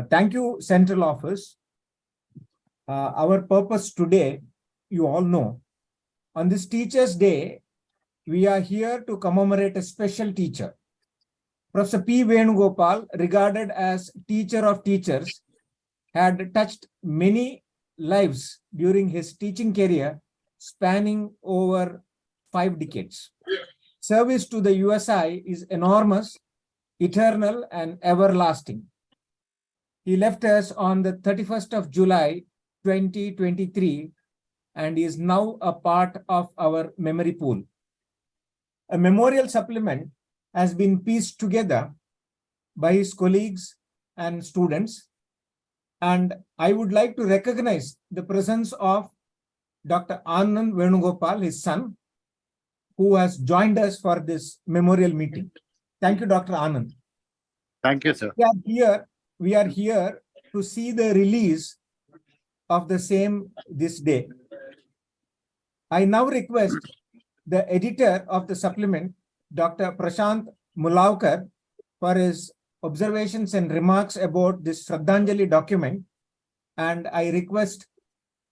Thank you, Central Office. Our purpose today, you all know, on this Teachers' Day, we are here to commemorate a special teacher. Professor P. Venugopal, regarded as teacher of teachers, had touched many lives during his teaching career, spanning over 5 decades. Service to the USI is enormous, eternal, and everlasting. He left us on the 31st of July, 2023, and is now a part of our memory pool. A memorial supplement has been pieced together by his colleagues and students, and I would like to recognize the presence of Dr. Anand Venugopal, his son, who has joined us for this memorial meeting. Thank you, Dr. Anand. Thank you, sir. We are here to see the release of the same this day. I now request the editor of the supplement, Dr. Prashant Mulaukar, for his observations and remarks about this Shraddhanjali document, and I request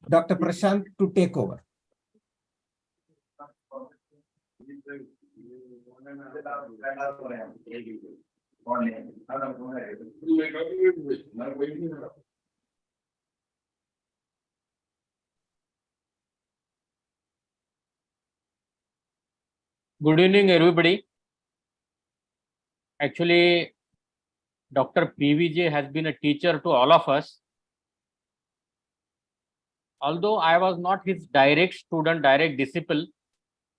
Dr. Prashant to take over. Good evening, everybody. Actually, Dr. PVG has been a teacher to all of us. Although I was not his direct student, direct disciple,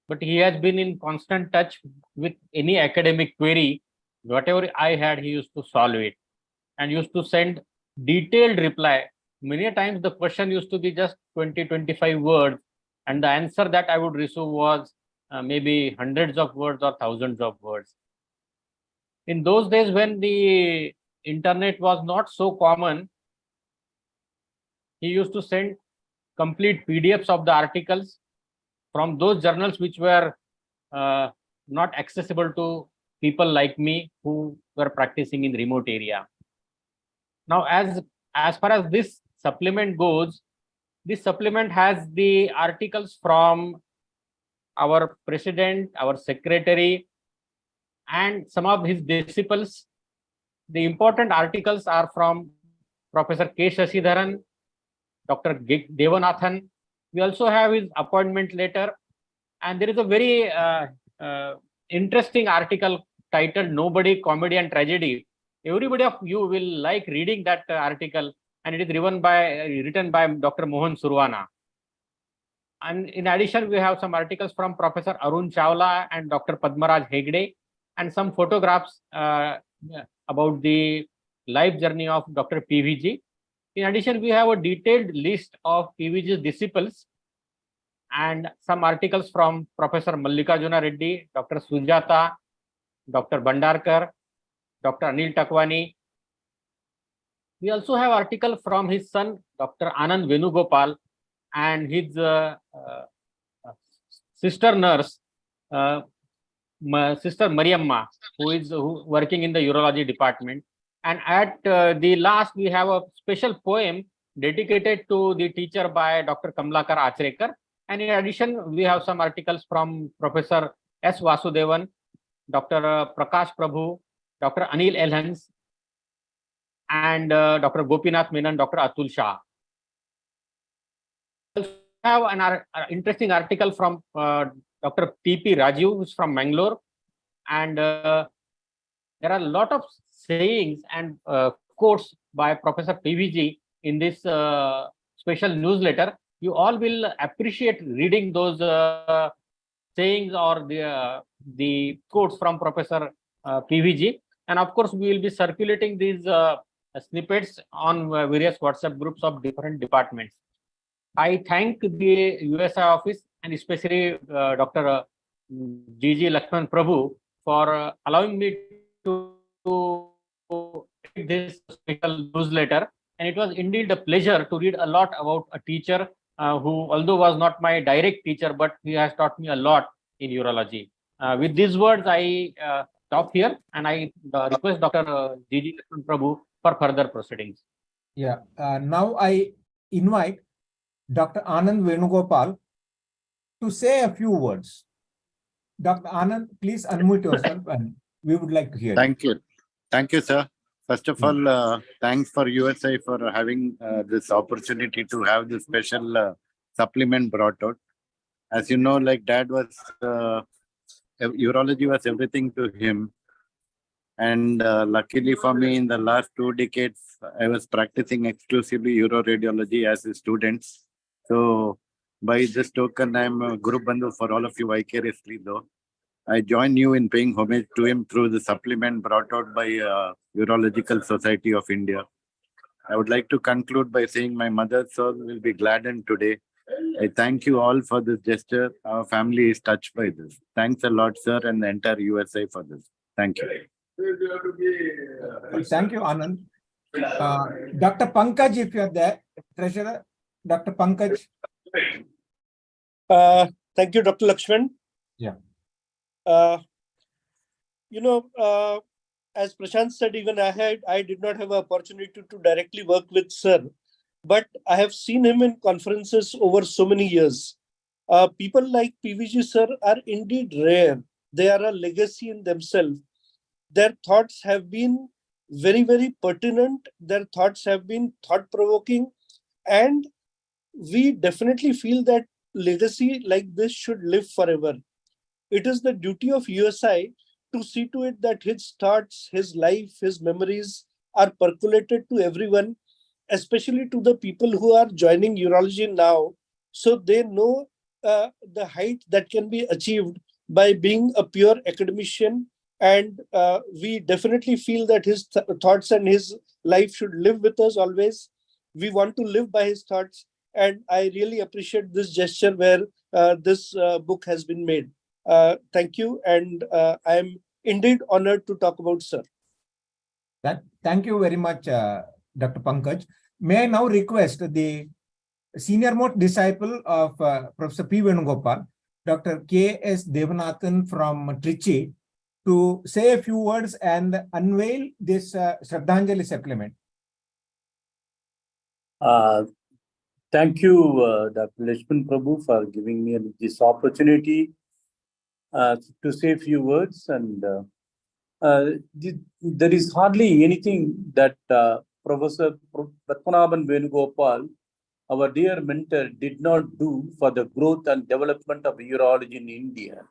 but he has been in constant touch with any academic query. Whatever I had, he used to solve it and used to send detailed reply. Many times the question used to be just 20-25 words, and the answer that I would receive was maybe hundreds of words or thousands of words. In those days when the internet was not so common, he used to send complete PDFs of the articles from those journals which were not accessible to people like me who were practicing in remote area. Now, as far as this supplement goes, this supplement has the articles from our president, our secretary, and some of his disciples. The important articles are from Professor K. Shashidharan, Dr. Devanathan. We also have his appointment letter, and there is a very interesting article titled "Nobody, Comedy and Tragedy." Everybody of you will like reading that article, and it is written by Dr. Mohan Surwana. And in addition, we have some articles from Professor Arun Chawla and Dr. Padmaraj Hegde, and some photographs about the life journey of Dr. PVG. In addition, we have a detailed list of PVG's disciples and some articles from Professor Mallikarjuna Reddy, Dr. Sujata, Dr. Bhandarkar, Dr. Anil Takwani. We also have article from his son, Dr. Anand Venugopal, and his sister nurse, Sister Mariamma, who is working in the urology department. And at the last, we have a special poem dedicated to the teacher by Dr. Kamlakar Achrekar. And in addition, we have some articles from Professor S. Vasudevan, Dr. Prakash Prabhu, Dr. Anil Elhans, and Dr. Gopinath Menon, Dr. Atul Shah. We have an interesting article from Dr. T.P. Raju, who is from Mangalore. And there are a lot of sayings and quotes by Professor PVG in this special newsletter. You all will appreciate reading those sayings or the quotes from Professor PVG. And of course, we will be circulating these snippets on various WhatsApp groups of different departments. I thank the USI office and especially Dr. G.G. Lakshman Prabhu for allowing me to read this special newsletter. And it was indeed a pleasure to read a lot about a teacher who, although was not my direct teacher, but he has taught me a lot in urology. With these words, I stop here and I request Dr. G.G. Lakshman Prabhu for further proceedings. Yeah. Now I invite Dr. Anand Venugopal to say a few words. Dr. Anand, please unmute yourself and we would like to hear you. Thank you. Thank you, sir. First of Yeah. all, thanks for USI for having this opportunity to have this special supplement brought out. As you know, like dad was, urology was everything to him. And luckily for me, in the last 2 decades, I was practicing exclusively uroradiology as a student. So by this token, I'm a Guru Bandhu for all of you vicariously though. I join you in paying homage to him through the supplement brought out by Urological Society of India. I would like to conclude by saying my mother's soul will be gladdened today. I thank you all for this gesture. Our family is touched by this. Thanks a lot, sir, and the entire USA for this. Thank you. Thank you, Anand. Dr. Pankaj, if you're there, Treasurer, Dr. Pankaj. Thank you, Dr. Lakshman. Yeah. As Prashant said, even I did not have an opportunity to directly work with sir, but I have seen him in conferences over so many years. People like PVG sir are indeed rare. They are a legacy in themselves. Their thoughts have been very, very pertinent. Their thoughts have been thought-provoking. And we definitely feel that legacy like this should live forever. It is the duty of USI to see to it that his thoughts, his life, his memories are percolated to everyone, especially to the people who are joining urology now, so they know the height that can be achieved by being a pure academician. And we definitely feel that his thoughts and his life should live with us always. We want to live by his thoughts. And I really appreciate this gesture where this book has been made. Thank you. And I am indeed honored to talk about sir. Thank you very much, Dr. Pankaj. May I now request the senior most disciple of Professor P. Venugopal, Dr. K.S. Devanathan from Trichy, to say a few words and unveil this Shraddhanjali supplement. Thank you, Dr. Lakshman Prabhu, for giving me this opportunity to say a few words. And there is hardly anything that Professor Padmanabhan Venugopal, our dear mentor, did not do for the growth and development of urology in India.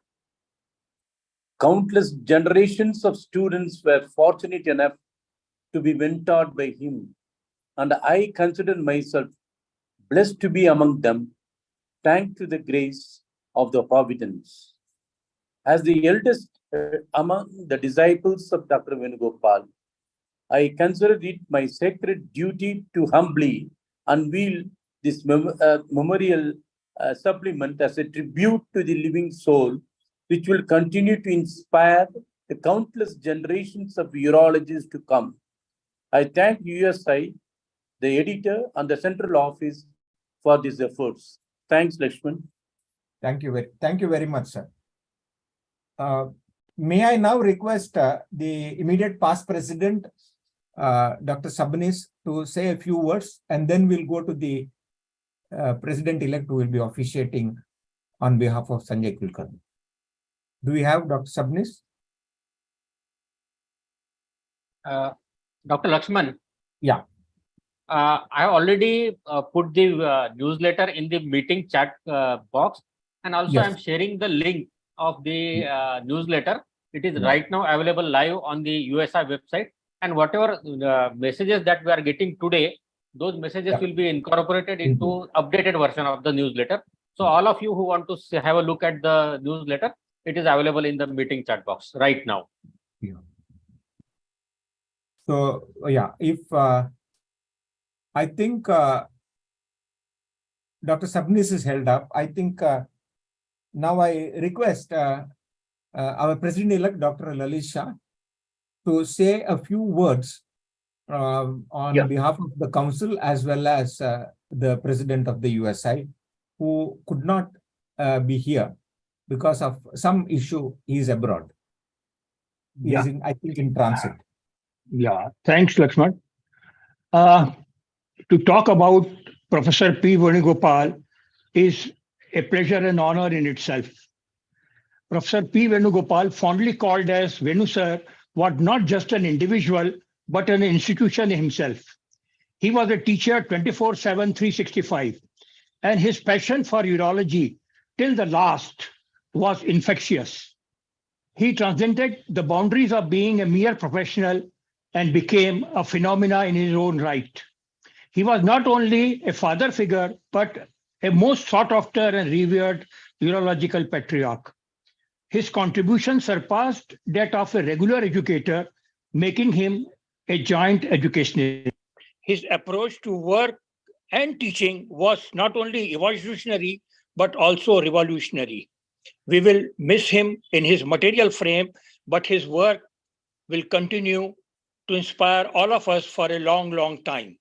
Countless generations of students were fortunate enough to be mentored by him, and I consider myself blessed to be among them, thanks to the grace of the providence. As the eldest among the disciples of Dr. Venugopal, I consider it my sacred duty to humbly unveil this memorial supplement as a tribute to the living soul, which will continue to inspire the countless generations of urologists to come. I thank USI, the editor, and the central office for these efforts. Thanks, Lakshman. Thank you very much, sir. May I now request the immediate past president, Dr. Sabnis, to say a few words, and then we'll go to the president-elect who will be officiating on behalf of Sanjay Kulkarni. Do we have Dr. Sabnis? Dr. Lakshman. Yeah. I already put the newsletter in the meeting chat box, and also Yes. I'm sharing the link of the newsletter. It is right now available live on the USI website, and whatever messages that we are getting today, those messages will be incorporated into updated version of the newsletter. So all of you who want to have a look at the newsletter, it is available in the meeting chat box right now. Yeah. So yeah, if I think Dr. Sabnis is held up, I think now I request our president-elect, Dr. Lalit Shah, to say a few words on behalf of the council as well as the president of the USI, who could not be here because of some issue. He is abroad. He is, I think, in transit. Yeah, thanks, Lakshman. To talk about Professor P. Venugopal is a pleasure and honor in itself. Professor P. Venugopal, fondly called as Venu Sir, was not just an individual, but an institution himself. He was a teacher 24/7, 365, and his passion for urology till the last was infectious. He transcended the boundaries of being a mere professional and became a phenomena in his own right. He was not only a father figure, but a most sought after and revered urological patriarch. His contribution surpassed that of a regular educator, making him a giant educationist. His approach to work and teaching was not only evolutionary, but also revolutionary. We will miss him in his material frame, but his work will continue to inspire all of us for a long, long time.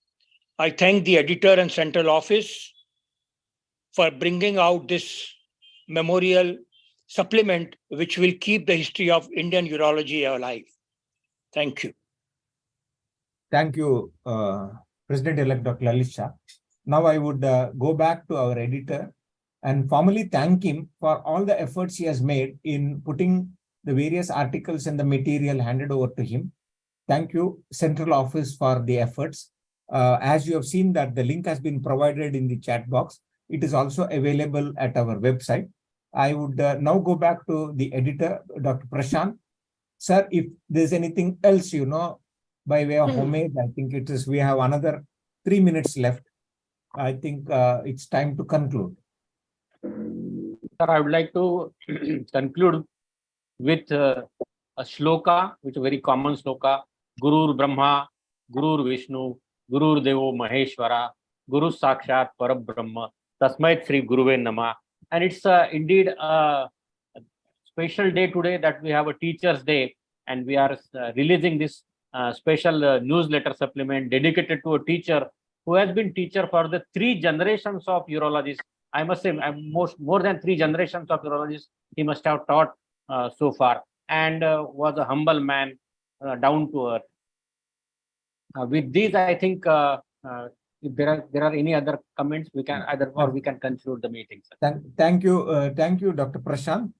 I thank the editor and central office for bringing out this memorial supplement, which will keep the history of Indian urology alive. Thank you. Thank you, President-elect Dr. Lalit Shah. Now I would go back to our editor and formally thank him for all the efforts he has made in putting the various articles and the material handed over to him. Thank you, Central Office, for the efforts. As you have seen that the link has been provided in the chat box. It is also available at our website. I would now go back to the editor, Dr. Prashant. Sir, if there's anything else, by way of homage, I think it is, we have another 3 minutes left. I think it's time to conclude. Sir, I would like to conclude with a shloka, which is a very common shloka. Gurur Brahma, Gurur Vishnu, Gurur Devo Maheshwara, Guru Sakshat Parabrahma, Tasmait Sri Guruve Nama. And it's indeed a special day today that we have a Teachers' Day, and we are releasing this special newsletter supplement dedicated to a teacher who has been teacher for the 3 generations of urologists. I must say, more than 3 generations of urologists he must have taught so far, and was a humble man, down to earth. With these, I think if there are any other comments, we can we can conclude the meeting. Thank you, Dr. Prashant.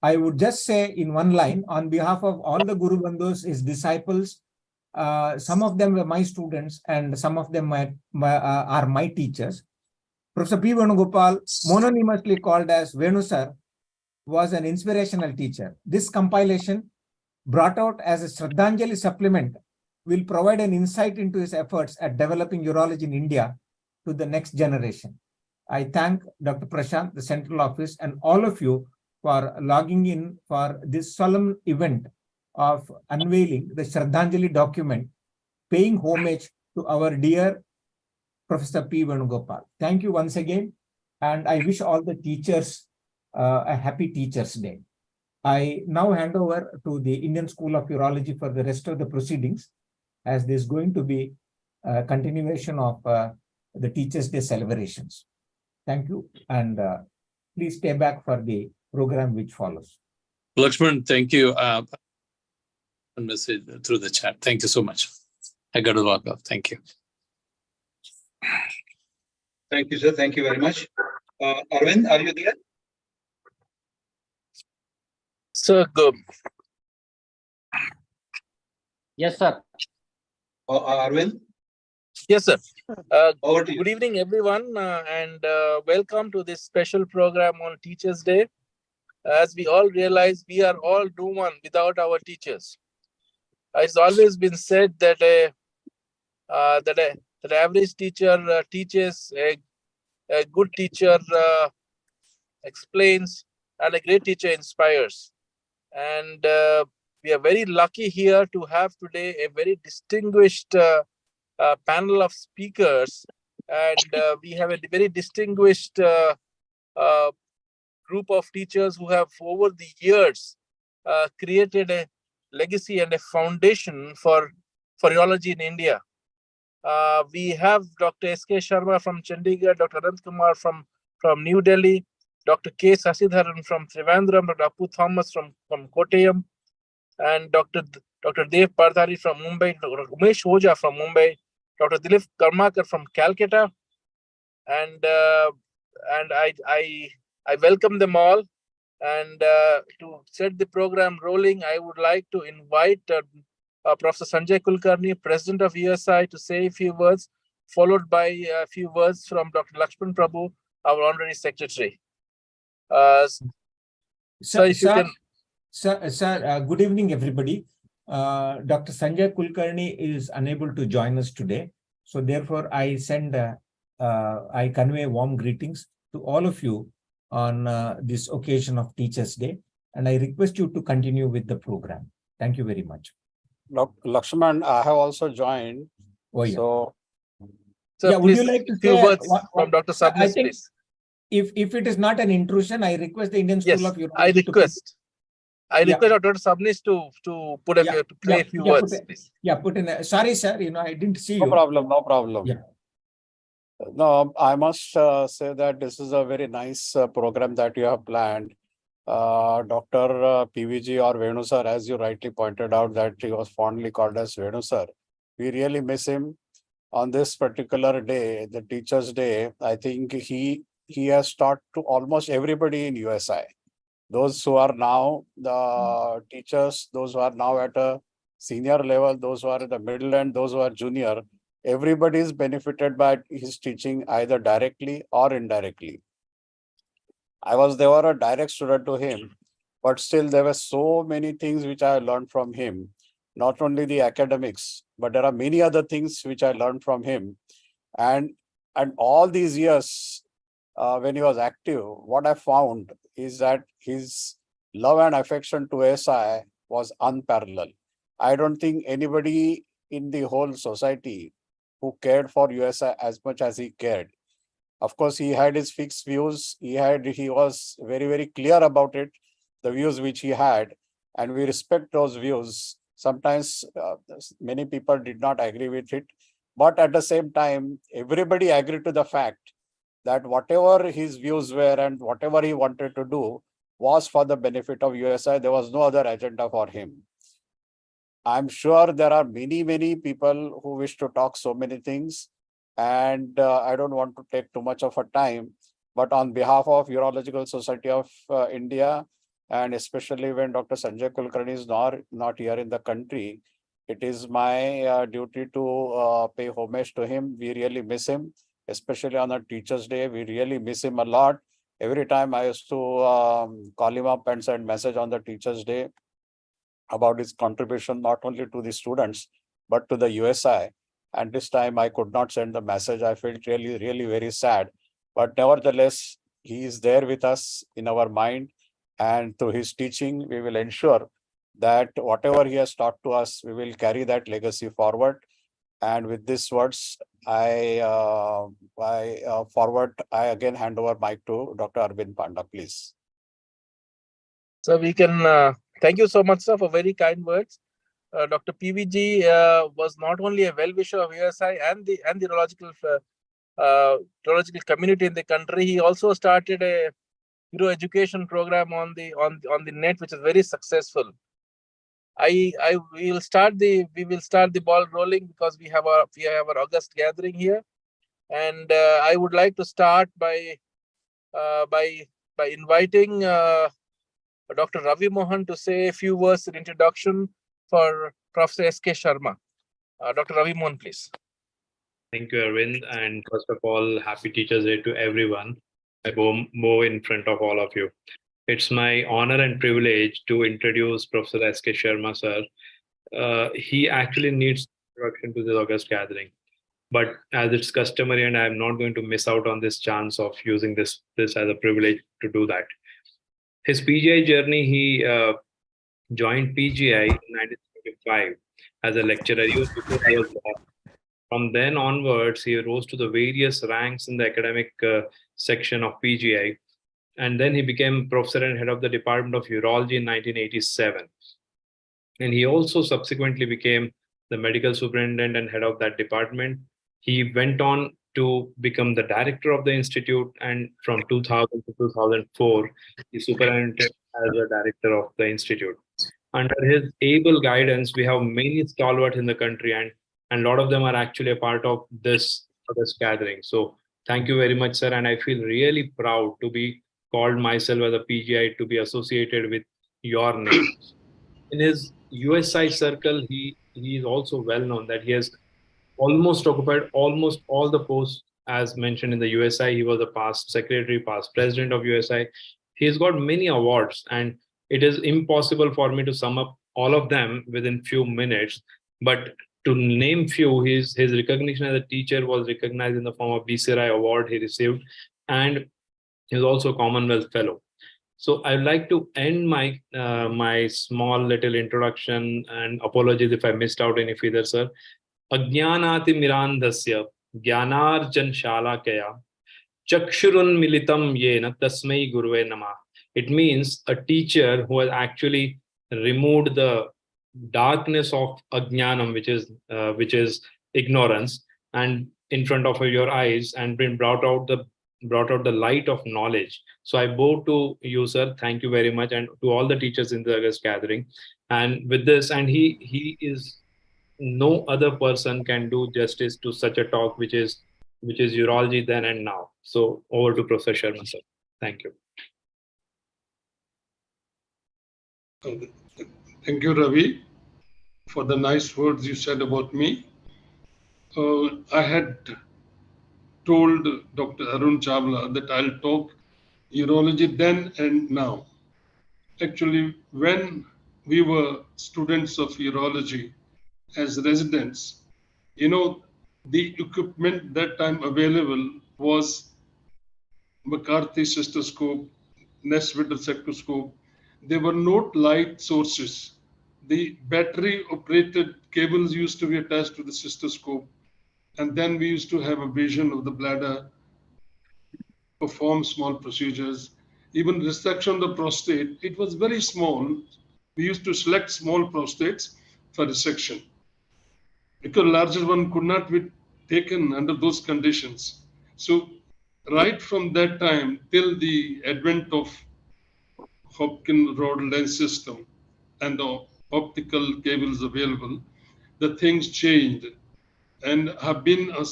I would just say in one line, on behalf of all the Guru Bandhus, his disciples, some of them were my students and some of them are my teachers. Professor P. Venugopal, mononymously called as Venu Sir, was an inspirational teacher. This compilation, brought out as a Shraddhanjali supplement, will provide an insight into his efforts at developing urology in India to the next generation. I thank Dr. Prashant, the Central Office, and all of you for logging in for this solemn event of unveiling the Shraddhanjali document, paying homage to our dear Professor P. Venugopal. Thank you once again, and I wish all the teachers a happy Teachers' Day. I now hand over to the Indian School of Urology for the rest of the proceedings, as there's going to be a continuation of the Teachers' Day celebrations. Thank you, and please stay back for the program which follows. Lakshman, thank you. Message through the chat. Thank you so much. I got to log off. Thank you. Thank you, sir. Thank you very much. Arvind, are you there? Sir, go. Yes, sir. Arvind? Yes, sir. Over to you. Good evening, everyone, and welcome to this special program on Teachers' Day. As we all realize, we are all doomed without our teachers. It's always been said that an average teacher teaches, a good teacher explains, and a great teacher inspires. And we are very lucky here to have today a very distinguished panel of speakers, and we have a very distinguished group of teachers who have over the years created a legacy and a foundation for urology in India. We have Dr. S.K. Sharma from Chandigarh, Dr. Anant Kumar from New Delhi, Dr. K. Sasidharan from Trivandrum, Dr. Apu Thomas from Kottayam, and Dr. Dev Pardhari from Mumbai, Dr. Umesh Oja from Mumbai, Dr. Dilip Karmakar from Calcutta, and I welcome them all. And to set the program rolling, I would like to invite Professor Sanjay Kulkarni, President of USI, to say a few words, followed by a few words from Dr. Lakshman Prabhu, our Honorary Secretary. So if you can... Sir, good evening, everybody. Dr. Sanjay Kulkarni is unable to join us today. So therefore, I convey warm greetings to all of you on this occasion of Teachers' Day. And I request you to continue with the program. Thank you very much. Lakshman, I have also joined. Oh, yeah. So, Sir, yeah, would please, you like to few say words from Dr. Sabnis, I think please? If it is not an intrusion, I request the Indian School Yes, of Urology I request Dr. Sabnis to play a few words, please. Yeah, put in. Sorry, sir. I didn't see you. no problem, no problem. Yeah. No, I must say that this is a very nice program that you have planned. Dr. PVG or Venu sir, as you rightly pointed out, that he was fondly called as Venu sir. We really miss him on this particular day, the Teachers' Day. I think he has taught to almost everybody in USI. Those who are now the teachers, those who are now at a senior level, those who are at the middle end, those who are junior, everybody is benefited by his teaching either directly or indirectly. I was never a direct student to him, but still there were so many things which I learned from him. Not only the academics, but there are many other things which I learned from him. And all these years, when he was active, what I found is that his love and affection to SI was unparalleled. I don't think anybody in the whole society who cared for USI as much as he cared. Of course, he had his fixed views. He was very, very clear about it, the views which he had, and we respect those views. Sometimes many people did not agree with it, but at the same time, everybody agreed to the fact that whatever his views were and whatever he wanted to do was for the benefit of USI. There was no other agenda for him. I'm sure there are many, many people who wish to talk so many things, and I don't want to take too much of a time, but on behalf of Urological Society of India, and especially when Dr. Sanjay Kulkarni is not here in the country, it is my duty to pay homage to him. We really miss him, especially on a Teachers' Day. We really miss him a lot. Every time I used to call him up and send message on the Teachers' Day about his contribution, not only to the students, but to the USI. And this time I could not send the message. I felt really, really very sad. But nevertheless, he is there with us in our mind. And through his teaching, we will ensure that whatever he has taught to us, we will carry that legacy forward. And with these words, I again hand over mic to Dr. Arvind Panda, please. So we can thank you so much, sir, for very kind words. Dr. PVG was not only a well-wisher of USI and the urological community in the country. He also started a education program on the net, which is very successful. We will start the ball rolling because we have our August gathering here, and I would like to start by inviting Dr. Ravi Mohan to say a few words in introduction for Professor S.K. Sharma. Dr. Ravi Mohan, please. Thank you, Arvind. And first of all, happy Teachers' Day to everyone. I bow in front of all of you. It's my honor and privilege to introduce Professor S.K. Sharma, sir. He actually needs introduction to this August gathering. But as it's customary, and I'm not going to miss out on this chance of using this as a privilege to do that. His PGI journey, he joined PGI in 1975 as a lecturer. Even before I was born. From then onwards, he rose to the various ranks in the academic section of PGI. And then he became professor and head of the Department of Urology in 1987. And he also subsequently became the medical superintendent and head of that department. He went on to become the director of the institute, and from 2000 to 2004, he superintended as the director of the institute. Under his able guidance, we have many stalwarts in the country, and and a lot of them are actually a part of this gathering. So thank you very much, sir. And I feel really proud to be called myself as a PGI, to be associated with your name. In his USI circle, he is also well known that he has almost occupied almost all the posts as mentioned in the USI. He was a past secretary, past president of USI. He's got many awards, and it is impossible for me to sum up all of them within few minutes. But to name few, his recognition as a teacher was recognized in the form of BCRI award he received, and he is also a Commonwealth Fellow. So I'd like to end my my small little introduction, and apologies if I missed out any further, sir. Ajnanati mirandhasya jnanarjan shalakaya chakshurun militam yena tasmai guruve namah. It means a teacher who has actually removed the darkness of ajnanam, which is ignorance, and in front of your eyes, and been brought out the light of knowledge. So I bow to you, sir. Thank you very much, and to all the teachers in the August gathering. And with this, and he is, no other person can do justice to such a talk, which is urology then and now. So over to Professor Sharma, sir. Thank you. Thank you, Ravi, for the nice words you said about me. I had told Dr. Arun Chawla that I'll talk urology then and now. Actually, when we were students of urology as residents, the equipment that time available was McCarthy cystoscope, Nesbitter sectoscope. They were not light sources. The battery operated cables used to be attached to the cystoscope. And then we used to have a vision of the bladder, perform small procedures. Even resection of the prostate, it was very small. We used to select small prostates for resection, because larger one could not be taken under those conditions. So right from that time till the advent of Hopkins rod lens system and the optical cables available, the things changed, and have been a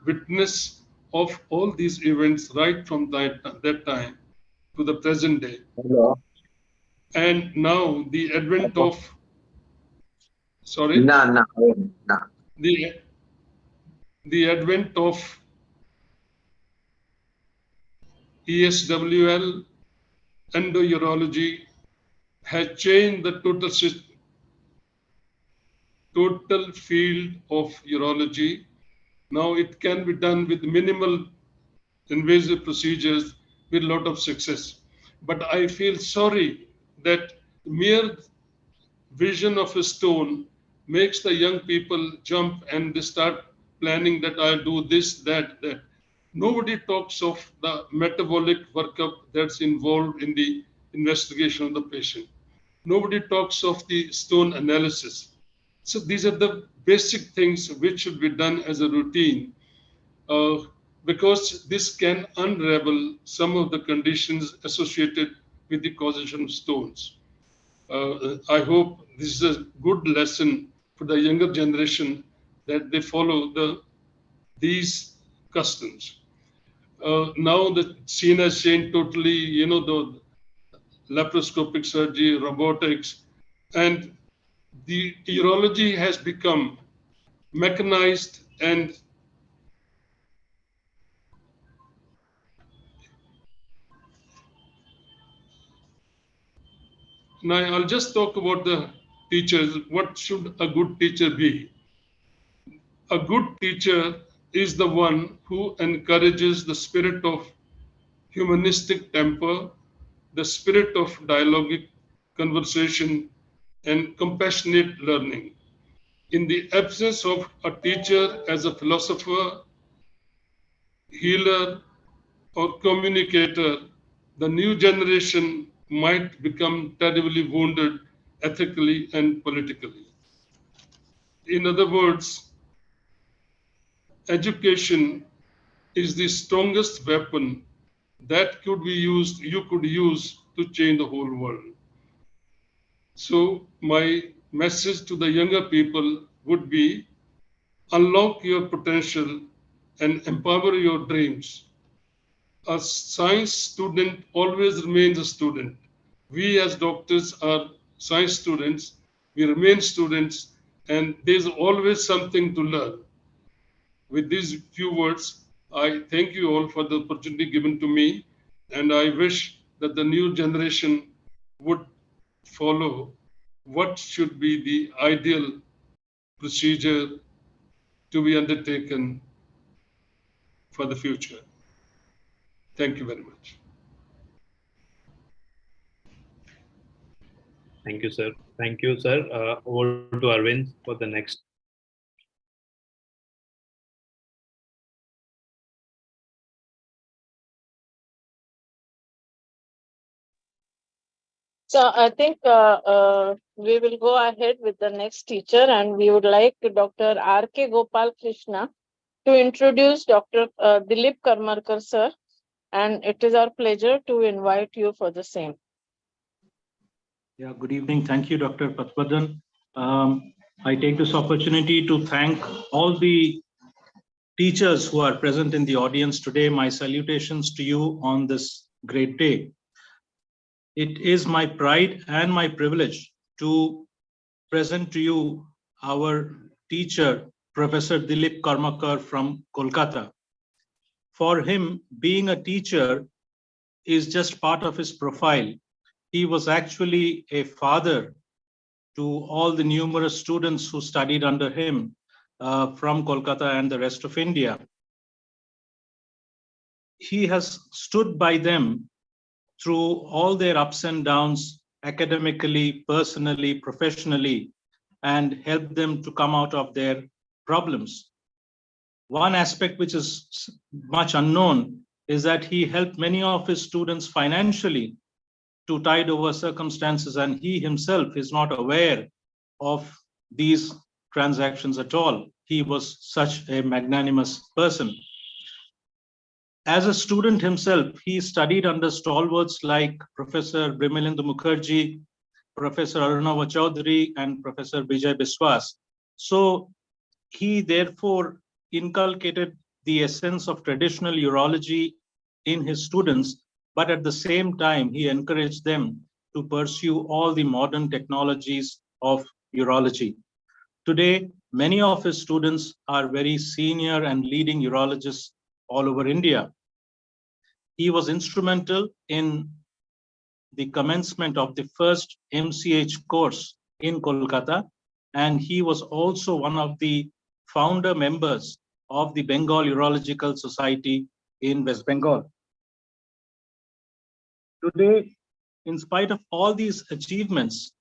witness of all these events right from that time to the present day. Hello. And now the advent of, sorry? No. The advent of ESWL, endourology, has changed the total field of urology. Now it can be done with minimal invasive procedures with a lot of success. But I feel sorry that mere vision of a stone makes the young people jump and they start planning that I'll do this, that. Nobody talks of the metabolic workup that's involved in the investigation of the patient. Nobody talks of the stone analysis. So these are the basic things which should be done as a routine, because this can unravel some of the conditions associated with the causation of stones. I hope this is a good lesson for the younger generation, that they follow these customs. Now the scene has changed totally, the laparoscopic surgery, robotics, and the urology has become mechanized, and now I'll just talk about the teachers. What should a good teacher be? A good teacher is the one who encourages the spirit of humanistic temper, the spirit of dialogic conversation, and compassionate learning. In the absence of a teacher as a philosopher, healer, or communicator, the new generation might become terribly wounded ethically and politically. In other words, education is the strongest weapon that you could use to change the whole world. So my message to the younger people would be unlock your potential, and empower your dreams. A science student always remains a student. We as doctors are science students, we remain students, and there's always something to learn. With these few words, I thank you all for the opportunity given to me, and I wish that the new generation would follow what should be the ideal procedure to be undertaken for the future. Thank you very much. Thank you, sir. Thank you, sir. Over to Arvind for the next. So I think we will go ahead with the next teacher, and we would like Dr. R.K. Gopal Krishna to introduce Dr. Dilip Karmarkar, sir. And it is our pleasure to invite you for the same. Yeah, good evening. Thank you, Dr. Patwardhan. I take this opportunity to thank all the teachers who are present in the audience today. My salutations to you on this great day. It is my pride and my privilege to present to you our teacher, Professor Dilip Karmakar from Kolkata. For him, being a teacher is just part of his profile. He was actually a father to all the numerous students who studied under him from Kolkata and the rest of India. He has stood by them through all their ups and downs, academically, personally, professionally, and helped them to come out of their problems. One aspect which is much unknown is that he helped many of his students financially to tide over circumstances, and he himself is not aware of these transactions at all. He was such a magnanimous person. As a student himself, he studied under stalwarts like Professor Brimalindu Mukherjee, Professor Arunava Chaudhary, and Professor Vijay Biswas. So he therefore inculcated the essence of traditional urology in his students, but at the same time, he encouraged them to pursue all the modern technologies of urology. Today, many of his students are very senior and leading urologists all over India. He was instrumental in the commencement of the first MCH course in Kolkata, and he was also one of the founder members of the Bengal Urological Society in West Bengal. Today, in spite of all these achievements,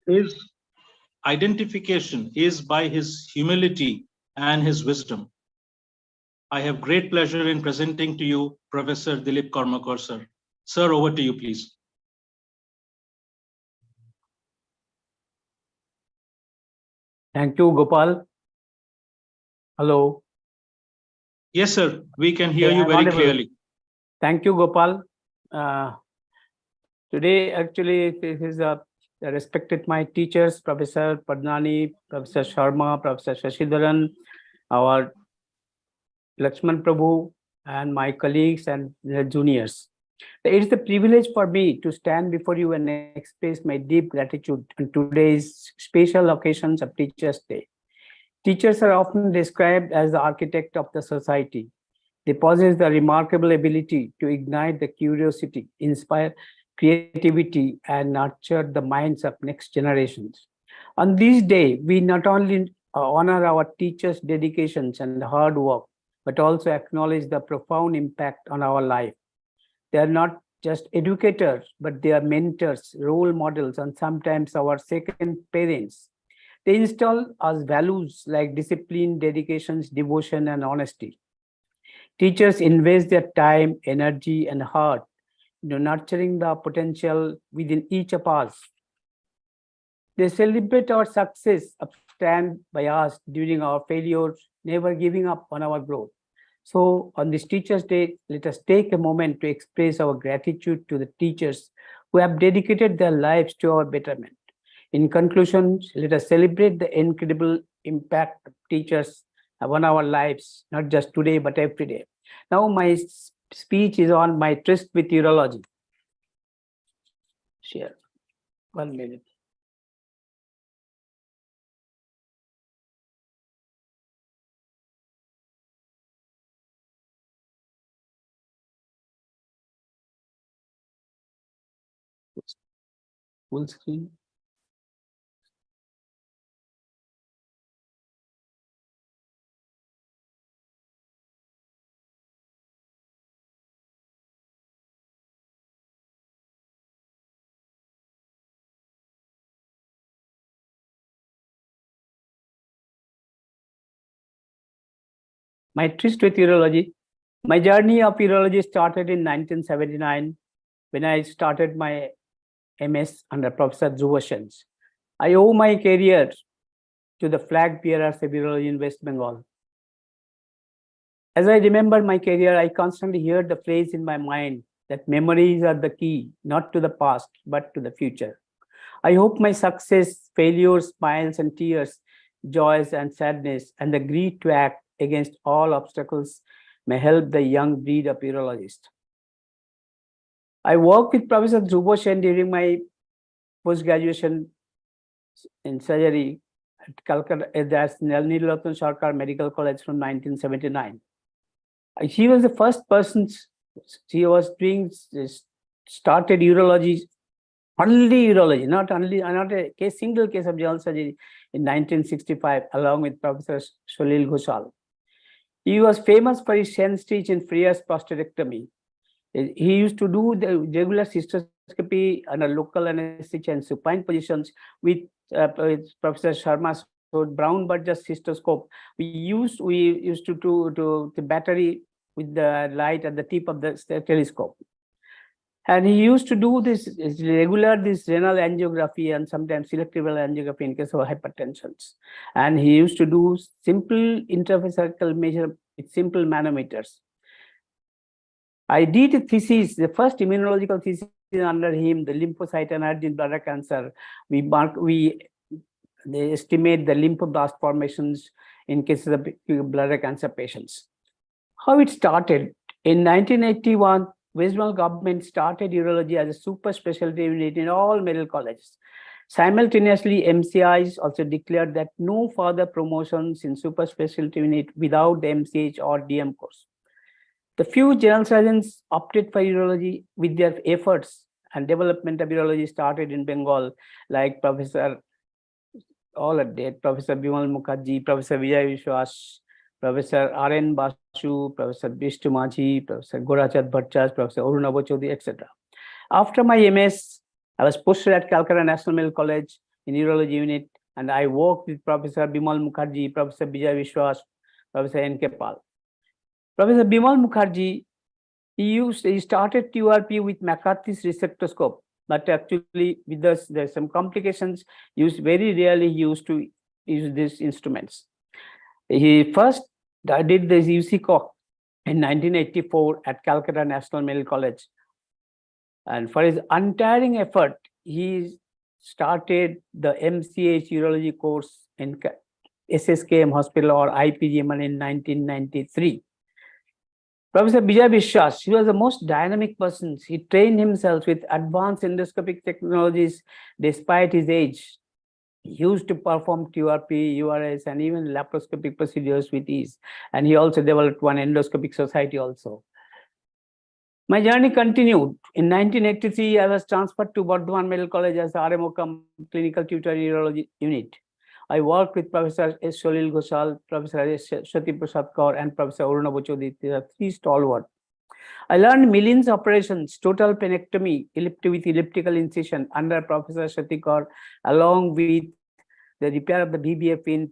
his identification is by his humility and his wisdom. I have great pleasure in presenting to you Professor Dilip Karmakar, sir. Sir, over to you, please. Thank you, Gopal. Hello. Yes, sir. We can hear you very clearly. Thank you, Gopal. Today, actually, this is I respected my teachers, Professor Padnani, Professor Sharma, Professor Shashidharan, our Lakshman Prabhu, and my colleagues and their juniors. It is a privilege for me to stand before you and express my deep gratitude on today's special occasions of Teachers' Day. Teachers are often described as the architect of the society. They possess the remarkable ability to ignite the curiosity, inspire creativity, and nurture the minds of next generations. On this day, we not only honor our teachers' dedications and hard work, but also acknowledge the profound impact on our life. They are not just educators, but they are mentors, role models, and sometimes our second parents. They instill us values like discipline, dedication, devotion, and honesty. Teachers invest their time, energy, and heart into nurturing the potential within each of us. They celebrate our success, stand by us during our failures, never giving up on our growth. So on this Teachers' Day, let us take a moment to express our gratitude to the teachers who have dedicated their lives to our betterment. In conclusion, let us celebrate the incredible impact of teachers on our lives, not just today, but every day. Now my speech is on my tryst with urology. Share. 1 minute. Full screen. My tryst with urology. My journey of urology started in 1979 when I started my MS under Professor Dhruva. I owe my career to the flag bearers of urology in West Bengal. As I remember my career, I constantly heard the phrase in my mind that memories are the key, not to the past, but to the future. I hope my success, failures, smiles and tears, joys and sadness, and the greed to act against all obstacles may help the young breed of urologists. I worked with Professor Dhruva during my post-graduation in surgery at Calcutta, that's Nilratan Sarkar Medical College from 1979. She was the first person, she was doing, started urology, only urology, not a single case of general surgery in 1965, along with Professor Salil Ghoshal. He was famous for his stitch and Freer's prostatectomy. He used to do the regular cystoscopy under local anesthesia and supine positions with Professor Sharma's brown Burgess cystoscope. We used to do the battery with the light at the tip of the telescope. And he used to do this renal angiography and sometimes selective angiography in case of hypertension. And he used to do simple intravesical measure with simple manometers. I did a thesis, the first immunological thesis under him, the lymphocyte energy in bladder cancer. They estimate the lymphoblast formations in cases of bladder cancer patients. How it started? In 1981, West Bengal government started urology as a super specialty unit in all medical colleges. Simultaneously, MCIs also declared that no further promotions in super specialty unit without the MCH or DM course. The few general surgeons opted for urology with their efforts, and development of urology started in Bengal, like Professor Professor Bimal Mukherjee, Professor Vijay Vishwas, Professor R.N. Basu, Professor Bishtu Maji, Professor Gorachand Bhattacharya, Professor Arunabha Chaudhary, etc. After my MS, I was posted at Calcutta National Medical College in urology unit, and I worked with Professor Bimal Mukherjee, Professor Vijay Vishwas, Professor N.K. Pal. Professor Bimal Mukherjee, he started TURP with McCarthy's resectoscope, but actually with there's some complications. Very rarely he used to use these instruments. He first did the UC Cock in 1984 at Calcutta National Medical College. And for his untiring effort, he started the MCH urology course in KEM Hospital or IPGM in 1993. Professor Vijay Vishwas, he was the most dynamic person. He trained himself with advanced endoscopic technologies despite his age. He used to perform TURP, URS, and even laparoscopic procedures with ease. And he also developed one endoscopic society also. My journey continued. In 1983, I was transferred to Bardhaman Medical College as RMO clinical tutor in urology unit. I worked with Professor S. Salil Ghoshal, Professor Shati Prasad Kaur, and Professor Arunabha Chaudhary. These are three stalwart. I learned millions of operations, total penectomy, with elliptical incision under Professor Shati Kaur, along with the repair of the BBF in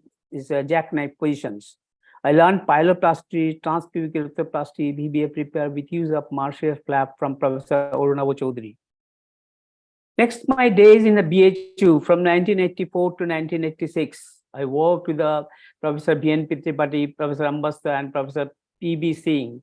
jackknife positions. I learned pyeloplasty, transpubic electroplasty, BBF repair with use of Marshall flap from Professor Arunabha Chaudhary. Next, my days in the BHU from 1984 to 1986. I worked with Professor B.N. Tripathi, Professor Ambassador, and Professor P.B. Singh.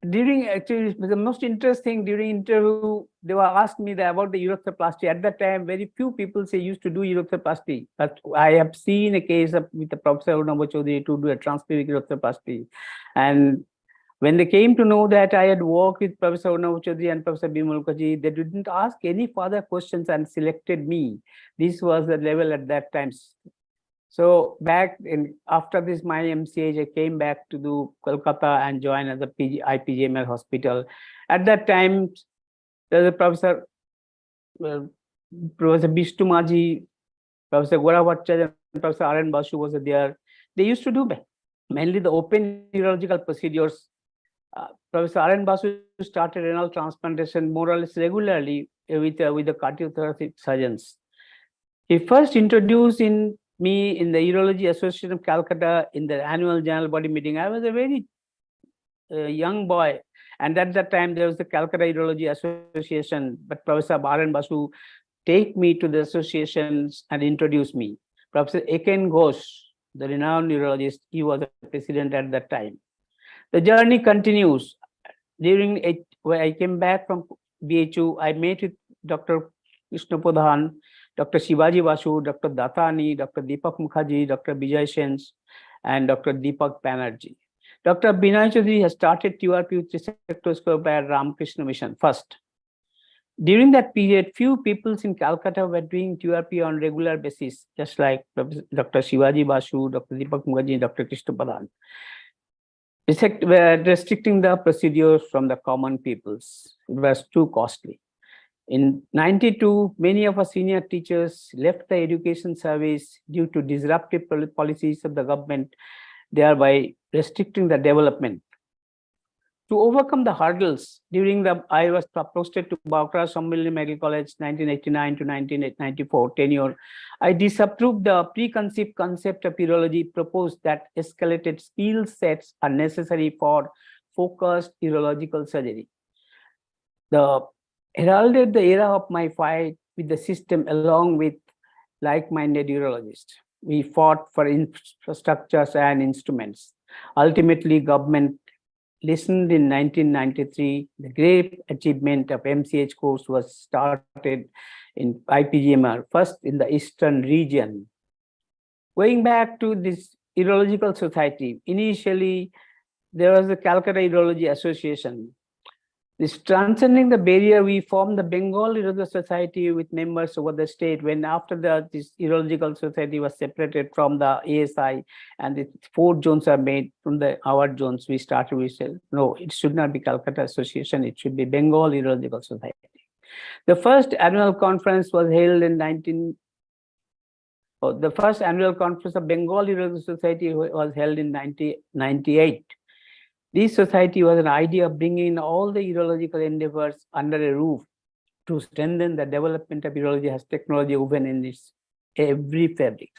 during actually the most interesting during interview, they were asked me that about the urethroplasty. At that time, very few people say used to do urethroplasty, but I have seen a case of with the Professor Arun Chaudhary to do a transpubic urethroplasty. And when they came to know that I had worked with Professor Arun Chaudhary and Professor Bimal Kaji, they didn't ask any further questions and selected me. This was the level at that time. So back in after this my MCH, I came back to do Kolkata and join as a IPGML hospital. At that time, there was a Professor Bishnu Maji, Professor Gora Bhattacharya, and Professor R.N. Basu was there. They used to do mainly the open urological procedures. Professor R.N. Basu started renal transplantation more or less regularly with the cardiothoracic surgeons. He first introduced me in the Urology Association of Calcutta in the annual general body meeting. I was a very young boy, and at that time there was the Calcutta Urology Association, but Professor R.N. Basu take me to the associations and introduce me. Professor Eken Ghosh, the renowned urologist, he was the president at that time. The journey continues. When I came back from BHU, I met with Dr. Krishna Pradhan, Dr. Shivaji Basu, Dr. Datani, Dr. Deepak Mukherjee, Dr. Vijay Sens, and Dr. Deepak Banerjee. Dr. Binay Chaudhary has started TURP with resectoscope at Ramakrishna Mission first. During that period, few people in Calcutta were doing TURP on regular basis, just like Dr. Shivaji Basu, Dr. Deepak Mukherjee, Dr. Krishna Pradhan. Were restricting the procedures from the common peoples. It was too costly. In 92, many of our senior teachers left the education service due to disruptive policies of the government, thereby restricting the development. To overcome the hurdles, I was posted to Bhakra Sammelli Medical College 1989 to 1994 tenure. I disapproved the preconceived concept of urology, proposed that escalated skill sets are necessary for focused urological surgery. The heralded the era of my fight with the system along with like-minded urologists. We fought for infrastructures and instruments. Ultimately, government listened in 1993. The great achievement of MCH course was started in IPGMR, first in the eastern region. Going back to this urological society, initially there was the Calcutta Urology Association. This transcending the barrier, we formed the Bengal Urological Society with members over the state. When after this urological society was separated from the ASI and the 4 zones are made from our zones, we started, we said, no, it should not be Calcutta Association, it should be Bengal Urological Society. The first annual conference was held in the first annual conference of Bengal Urological Society was held in 1998. This society was an idea of bringing all the urological endeavors under a roof to strengthen the development of urology as technology woven in its every fabric.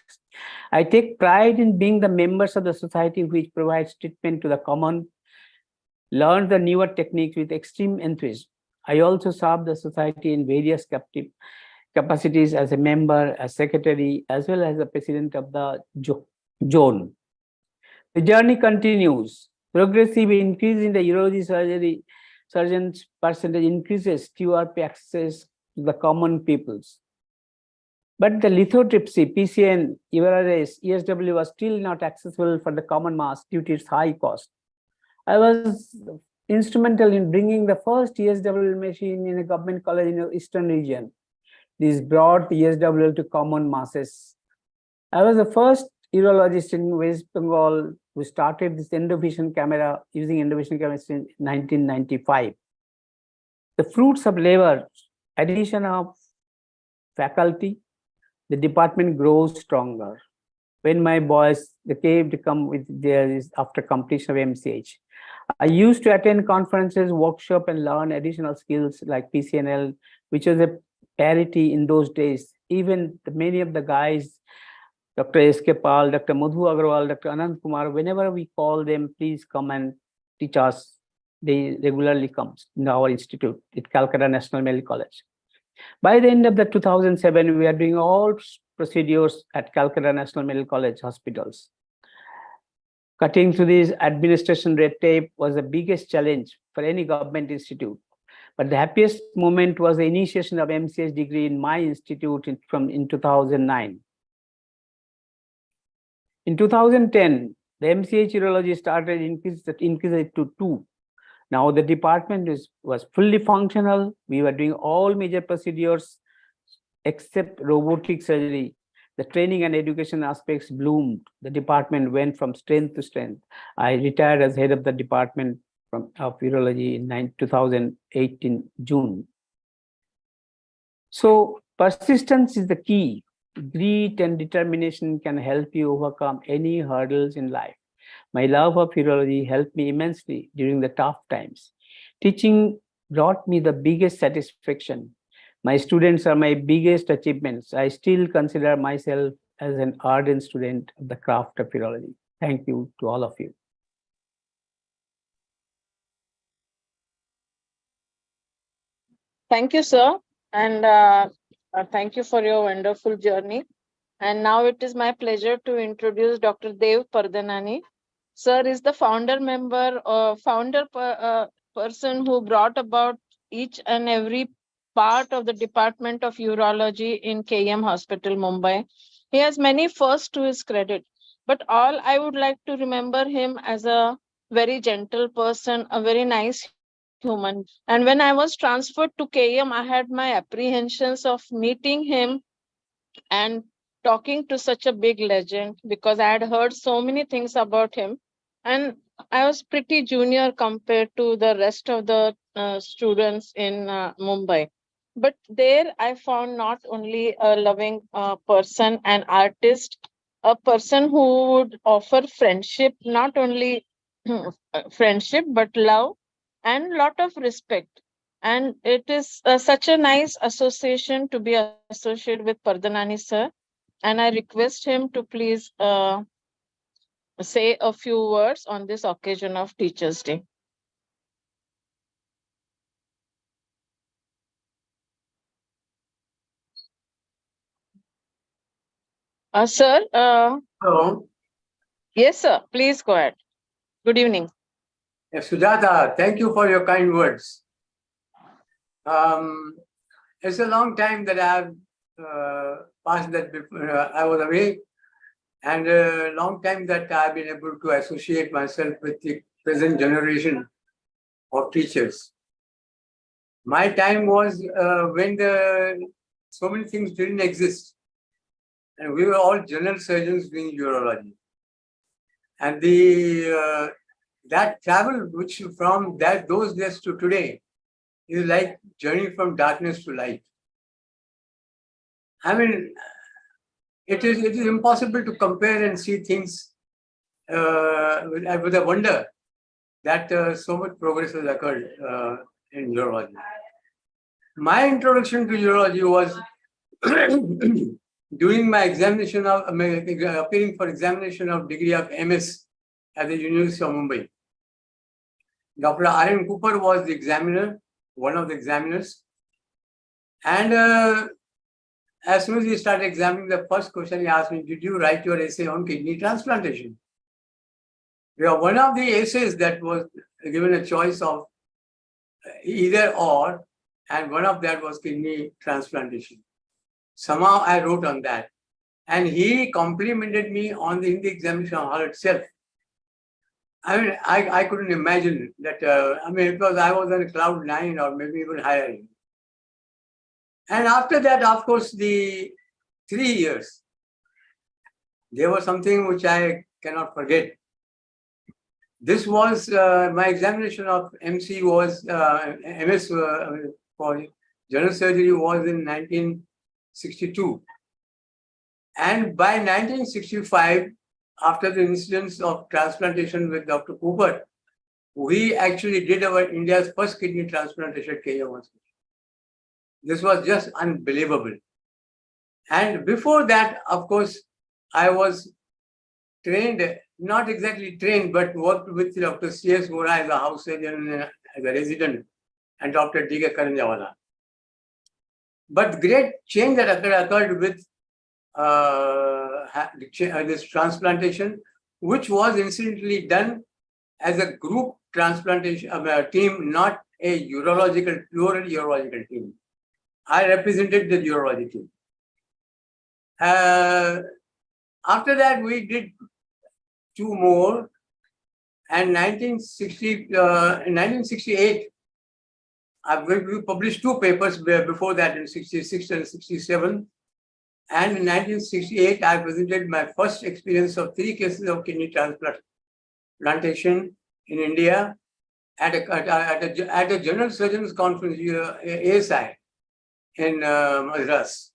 I take pride in being the members of the society which provides treatment to the common, learn the newer techniques with extreme enthusiasm. I also serve the society in various capacities as a member, as secretary, as well as the president of the zone. The journey continues. Progressive increase in the urology surgeons percentage increases TURP access to the common peoples. But the lithotripsy, PCN, URS, ESW was still not accessible for the common mass due to its high cost. I was instrumental in bringing the first ESW machine in a government college in the eastern region. This brought ESW to common masses. I was the first urologist in West Bengal who started this endovision camera, using endovision cameras in 1995. The fruits of labor, addition of faculty, the department grows stronger. When my boys, they came to come with theirs after completion of MCH. I used to attend conferences, workshop, and learn additional skills like PCNL, which was a parity in those days. Even many of the guys, Dr. S.K. Pal, Dr. Madhu Agarwal, Dr. Anand Kumar, whenever we call them, please come and teach us. They regularly come in our institute at Calcutta National Medical College. By the end of the 2007, we are doing all procedures at Calcutta National Medical College hospitals. Cutting through this administration red tape was the biggest challenge for any government institute. But the happiest moment was the initiation of MCH degree in my institute in 2009. In 2010, the MCH urology started increase it to 2. Now the department was fully functional. We were doing all major procedures except robotic surgery. The training and education aspects bloomed. The department went from strength to strength. I retired as head of the department of urology in 2018 June. So persistence is the key. Grit and determination can help you overcome any hurdles in life. My love of urology helped me immensely during the tough times. Teaching brought me the biggest satisfaction. My students are my biggest achievements. I still consider myself as an ardent student of the craft of urology. Thank you to all of you. Thank you, sir. And thank you for your wonderful journey. And now it is my pleasure to introduce Dr. Dev Pardanani. Sir is the founder person who brought about each and every part of the Department of Urology in KEM Hospital, Mumbai. He has many firsts to his credit, but all I would like to remember him as a very gentle person, a very nice human. And when I was transferred to KEM, I had my apprehensions of meeting him and talking to such a big legend, because I had heard so many things about him. And I was pretty junior compared to the rest of the students in Mumbai. But there I found not only a loving person, an artist, a person who would offer friendship, not only friendship, but love and lot of respect. And it is such a nice association to be associated with Pardanani sir. And I request him to please say a few words on this occasion of Teachers' Day. Sir, Hello. yes, sir, please go ahead. Good evening. Yes, Sujata, thank you for your kind words. It's a long time that I have passed that I was away, and a long time that I've been able to associate myself with the present generation of teachers. My time was when so many things didn't exist, and we were all general surgeons doing urology. And that travel, which from those days to today, is like journey from darkness to light. I mean, it is impossible to compare and see things with a wonder that so much progress has occurred in urology. My introduction to urology was during my examination of appearing for examination of degree of MS at the University of Mumbai. Dr. R.N. Cooper was the examiner, one of the examiners. And as soon as he started examining, the first question he asked me, did you write your essay on kidney transplantation? One of the essays that was given a choice of either or, and one of that was kidney transplantation. Somehow I wrote on that. And he complimented me in the examination hall itself. I mean, I couldn't imagine that, because I was on cloud 9 or maybe even higher. And after that, of course, the 3 years, there was something which I cannot forget. This was my examination of MC was MS for general surgery was in 1962. And by 1965, after the incidents of transplantation with Dr. Cooper, we actually did our India's first kidney transplantation at KEM Hospital. This was just unbelievable. And before that, of course, I was trained, not exactly trained, but worked with Dr. C.S. Vora as a house surgeon, as a resident, and Dr. D.K. Karanjawala. But great change that occurred with this transplantation, which was incidentally done as a group transplantation team, not a plural urological team. I represented the urology team. After that, we did 2 more. And 1968, we published 2 papers before that in 66 and 67. And in 1968, I presented my first experience of 3 cases of kidney transplantation in India at a General Surgeons Conference, ASI, in Madras.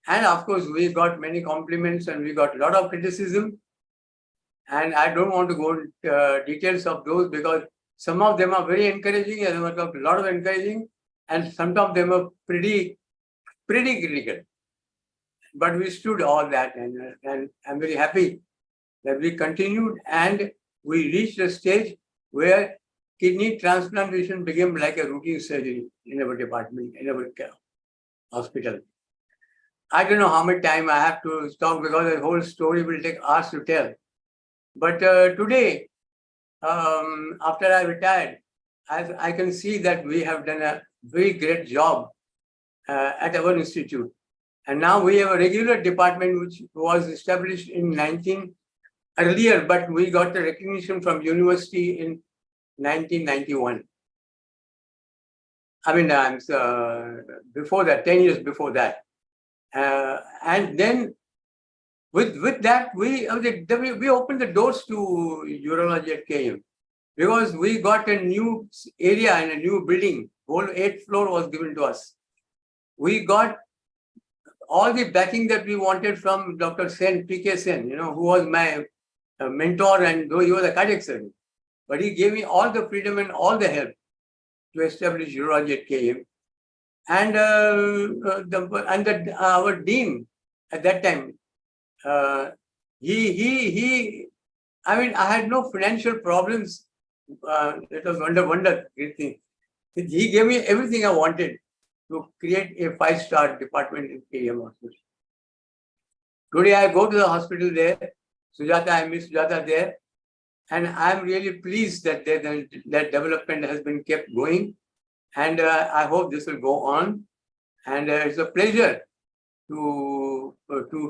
And of course, we got many compliments and we got a lot of criticism. And I don't want to go into details of those because some of them are very encouraging and a lot of encouraging, and some of them are pretty critical. But we stood all that, and I'm very happy that we continued and we reached a stage where kidney transplantation became like a routine surgery in our department, in our hospital. I don't know how much time I have to talk because the whole story will take hours to tell. But today, after I retired, I can see that we have done a very great job at our institute. And now we have a regular department which was established in earlier, but we got the recognition from university in 1991. I mean, before that, 10 years before that. And then with that, we opened the doors to urology at KEM because we got a new area and a new building. Whole 8th floor was given to us. We got all the backing that we wanted from Dr. Sen, PK Sen, who was my mentor, and though he was a cardiac surgeon. But he gave me all the freedom and all the help to establish urology at KEM. And our dean at that time, I had no financial problems. It was wonder, great thing. He gave me everything I wanted to create a 5-star department in KEM Hospital. Today I go to the hospital there, Sujata, I miss Sujata there, and I'm really pleased that that development has been kept going, and I hope this will go on. And it's a pleasure to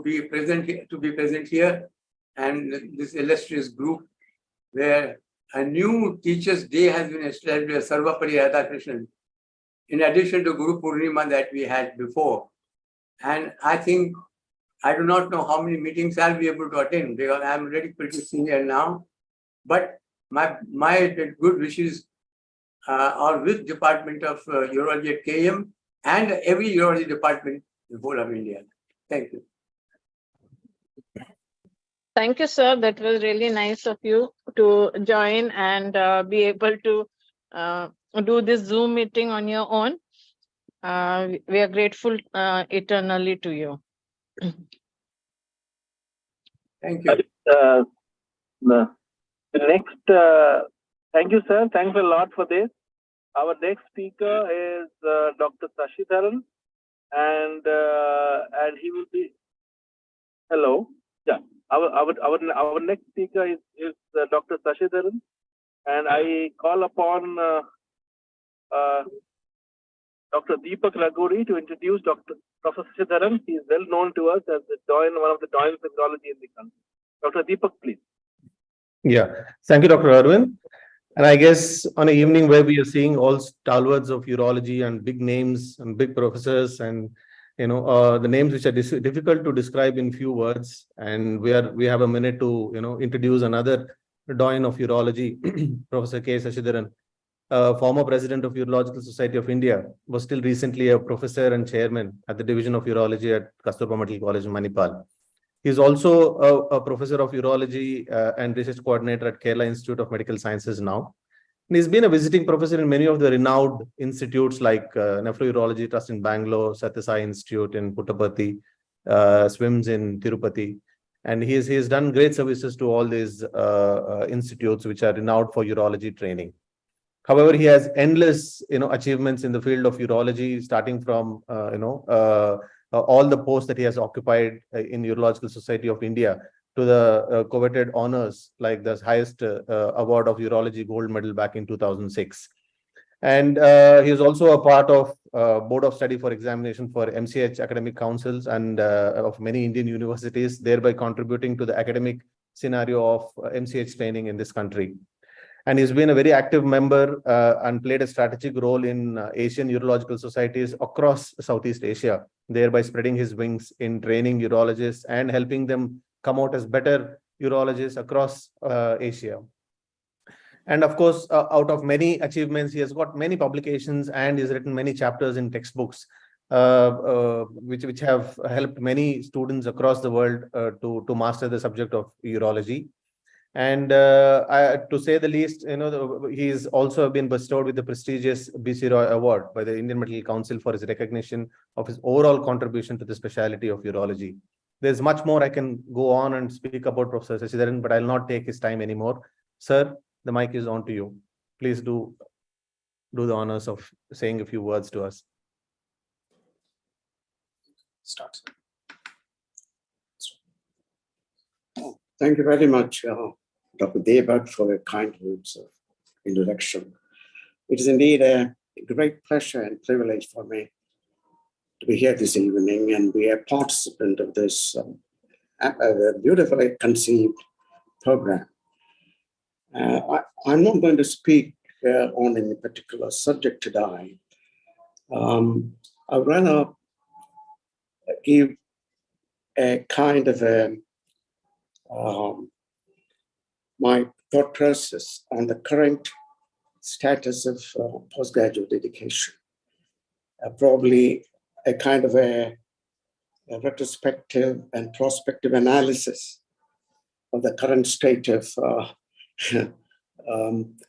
be present here, and this illustrious group, where a new Teachers' Day has been established, Sarvapari Radhakrishnan, in addition to Guru Purnima that we had before. And I think, I do not know how many meetings I'll be able to attend because I'm already pretty senior now. But my good wishes are with Department of Urology at KEM and every urology department in the whole of India. Thank you. Thank you, sir. That was really nice of you to join and be able to do this Zoom meeting on your own. We are grateful eternally to you. Thank you. The next, thank you, sir. Thanks a lot for this. Our next speaker is Dr. Sashidharan, and he will be. Hello. Yeah. Our next speaker is Dr. Sashidharan, and I call upon Dr. Deepak Raguri to introduce Professor Sashidharan. He is well known to us as one of the doyens of urology in the country. Dr. Deepak, please. Yeah, thank you, Dr. Arvind. And I guess on an evening where we are seeing all stalwarts of urology and big names and big professors and the names which are difficult to describe in few words, and we have a minute to introduce another doyen of urology, Professor K. Sashidharan, former president of Urological Society of India, was still recently a professor and chairman at the Division of Urology at Kasturba Medical College in Manipal. He is also a professor of urology and research coordinator at Kerala Institute of Medical Sciences now. And he's been a visiting professor in many of the renowned institutes like Nephrology Trust in Bangalore, Sathya Sai Institute in Puttaparthi, SWIMS in Tirupati. And he has done great services to all these institutes which are renowned for urology training. However, he has endless achievements in the field of urology, starting from all the posts that he has occupied in Urological Society of India to the coveted honors like the highest award of urology gold medal back in 2006. And he is also a part of Board of Study for Examination for MCH academic councils and of many Indian universities, thereby contributing to the academic scenario of MCH training in this country. And he's been a very active member and played a strategic role in Asian urological societies across Southeast Asia, thereby spreading his wings in training urologists and helping them come out as better urologists across Asia. And of course, out of many achievements, he has got many publications and he's written many chapters in textbooks, which have helped many students across the world to master the subject of urology. And to say the least, he's also been bestowed with the prestigious B.C. Roy Award by the Indian Medical Council for his recognition of his overall contribution to the specialty of urology. There's much more I can go on and speak about Professor Sashidharan, but I'll not take his time anymore. Sir, the mic is on to you. Please do the honors of saying a few words to us. Start. Thank you very much, Dr. Devat, for your kind words of introduction. It is indeed a great pleasure and privilege for me to be here this evening and be a participant of this beautifully conceived program. I'm not going to speak on any particular subject today. I'd rather give a kind of my thought process on the current status of postgraduate education. Probably a kind of a retrospective and prospective analysis of the current state of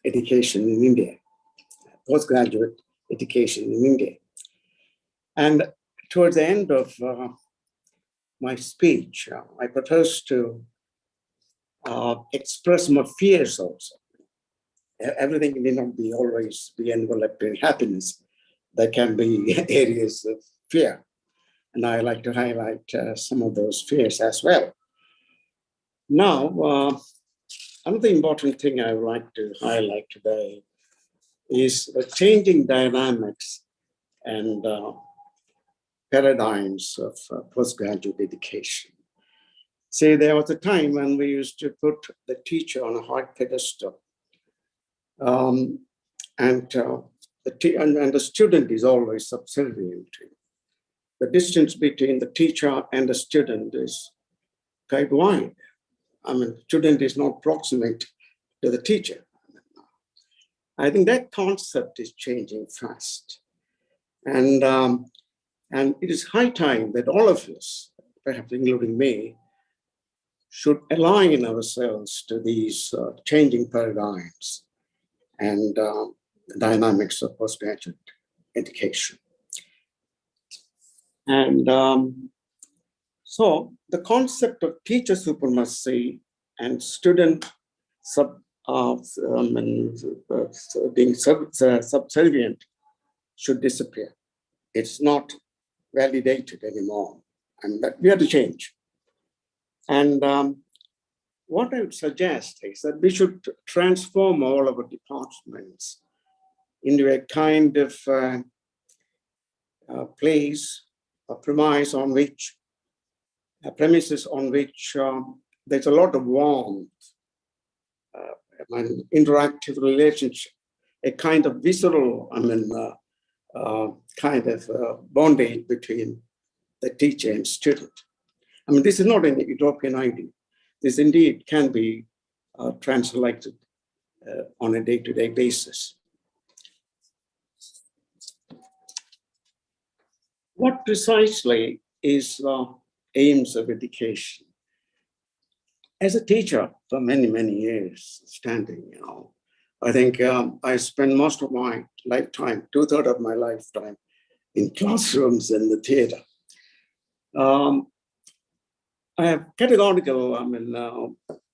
education in India, postgraduate education in India. And towards the end of my speech, I propose to express my fears also. Everything may not be always be enveloped in happiness. There can be areas of fear. And I like to highlight some of those fears as well. Now, another important thing I would like to highlight today is the changing dynamics and paradigms of postgraduate education. See, there was a time when we used to put the teacher on a high pedestal. And the student is always subservient to him. The distance between the teacher and the student is quite wide. I mean, the student is not proximate to the teacher. I think that concept is changing fast. And it is high time that all of us, perhaps including me, should align ourselves to these changing paradigms and dynamics of postgraduate education. And so the concept of teacher supremacy and student being subservient should disappear. It's not validated anymore, and that we have to change. And what I would suggest is that we should transform all of our departments into a kind of place, a premises on which there's a lot of warmth, an interactive relationship, a kind of visceral, kind of bondage between the teacher and student. I mean, this is not an utopian idea. This indeed can be translated on a day-to-day basis. What precisely is aims of education? As a teacher for many, many years standing, I think I spent most of my lifetime, 2/3 of my lifetime, in classrooms and the theater. I have categorical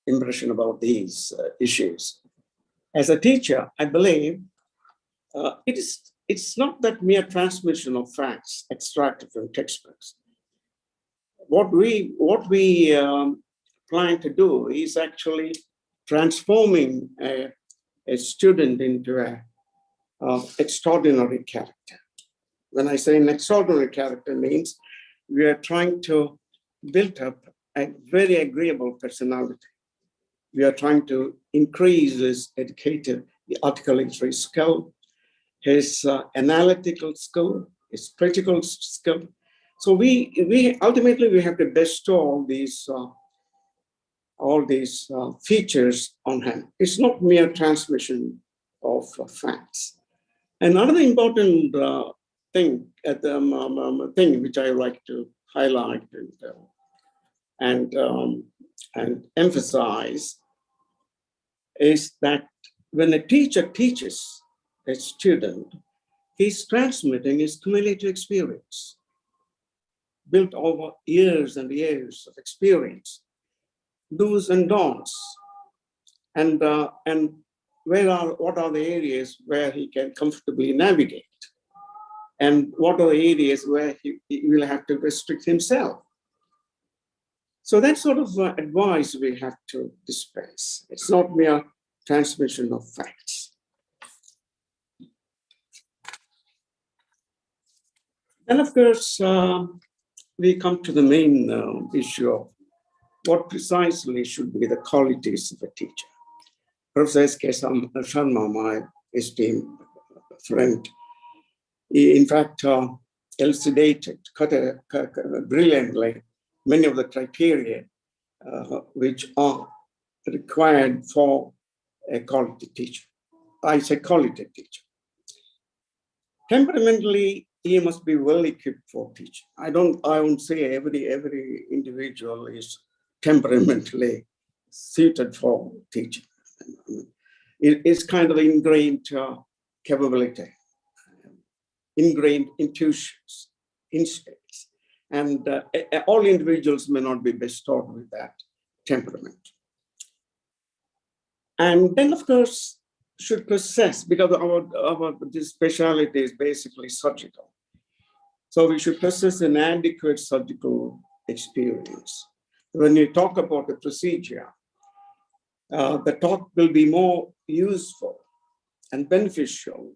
impression about these issues. As a teacher, I believe it's not that mere transmission of facts extracted from textbooks. What we plan to do is actually transforming a student into a extraordinary character. When I say an extraordinary character means we are trying to build up a very agreeable personality. We are trying to increase his educative, the articulatory skill, his analytical skill, his critical skill. So we ultimately we have to bestow all these features on him. It's not mere transmission of facts. Another important thing which I like to highlight and emphasize is that when a teacher teaches a student, he's transmitting his cumulative experience built over years and years of experience, do's and don'ts, and what are the areas where he can comfortably navigate, and what are the areas where he will have to restrict himself. So that sort of advice we have to dispense. It's not mere transmission of facts. And of course, we come to the main issue of what precisely should be the qualities of a teacher. Professor S.K. Sharma, my esteemed friend, he in fact elucidated brilliantly many of the criteria which are required for a quality teacher. I say quality teacher. Temperamentally, he must be well equipped for teaching. I won't say every individual is temperamentally suited for teaching. It's kind of ingrained capability, ingrained intuitions, instincts, and all individuals may not be bestowed with that temperament. And then, of course, should possess, because this specialty is basically surgical. So we should possess an adequate surgical experience. When you talk about the procedure, the talk will be more useful and beneficial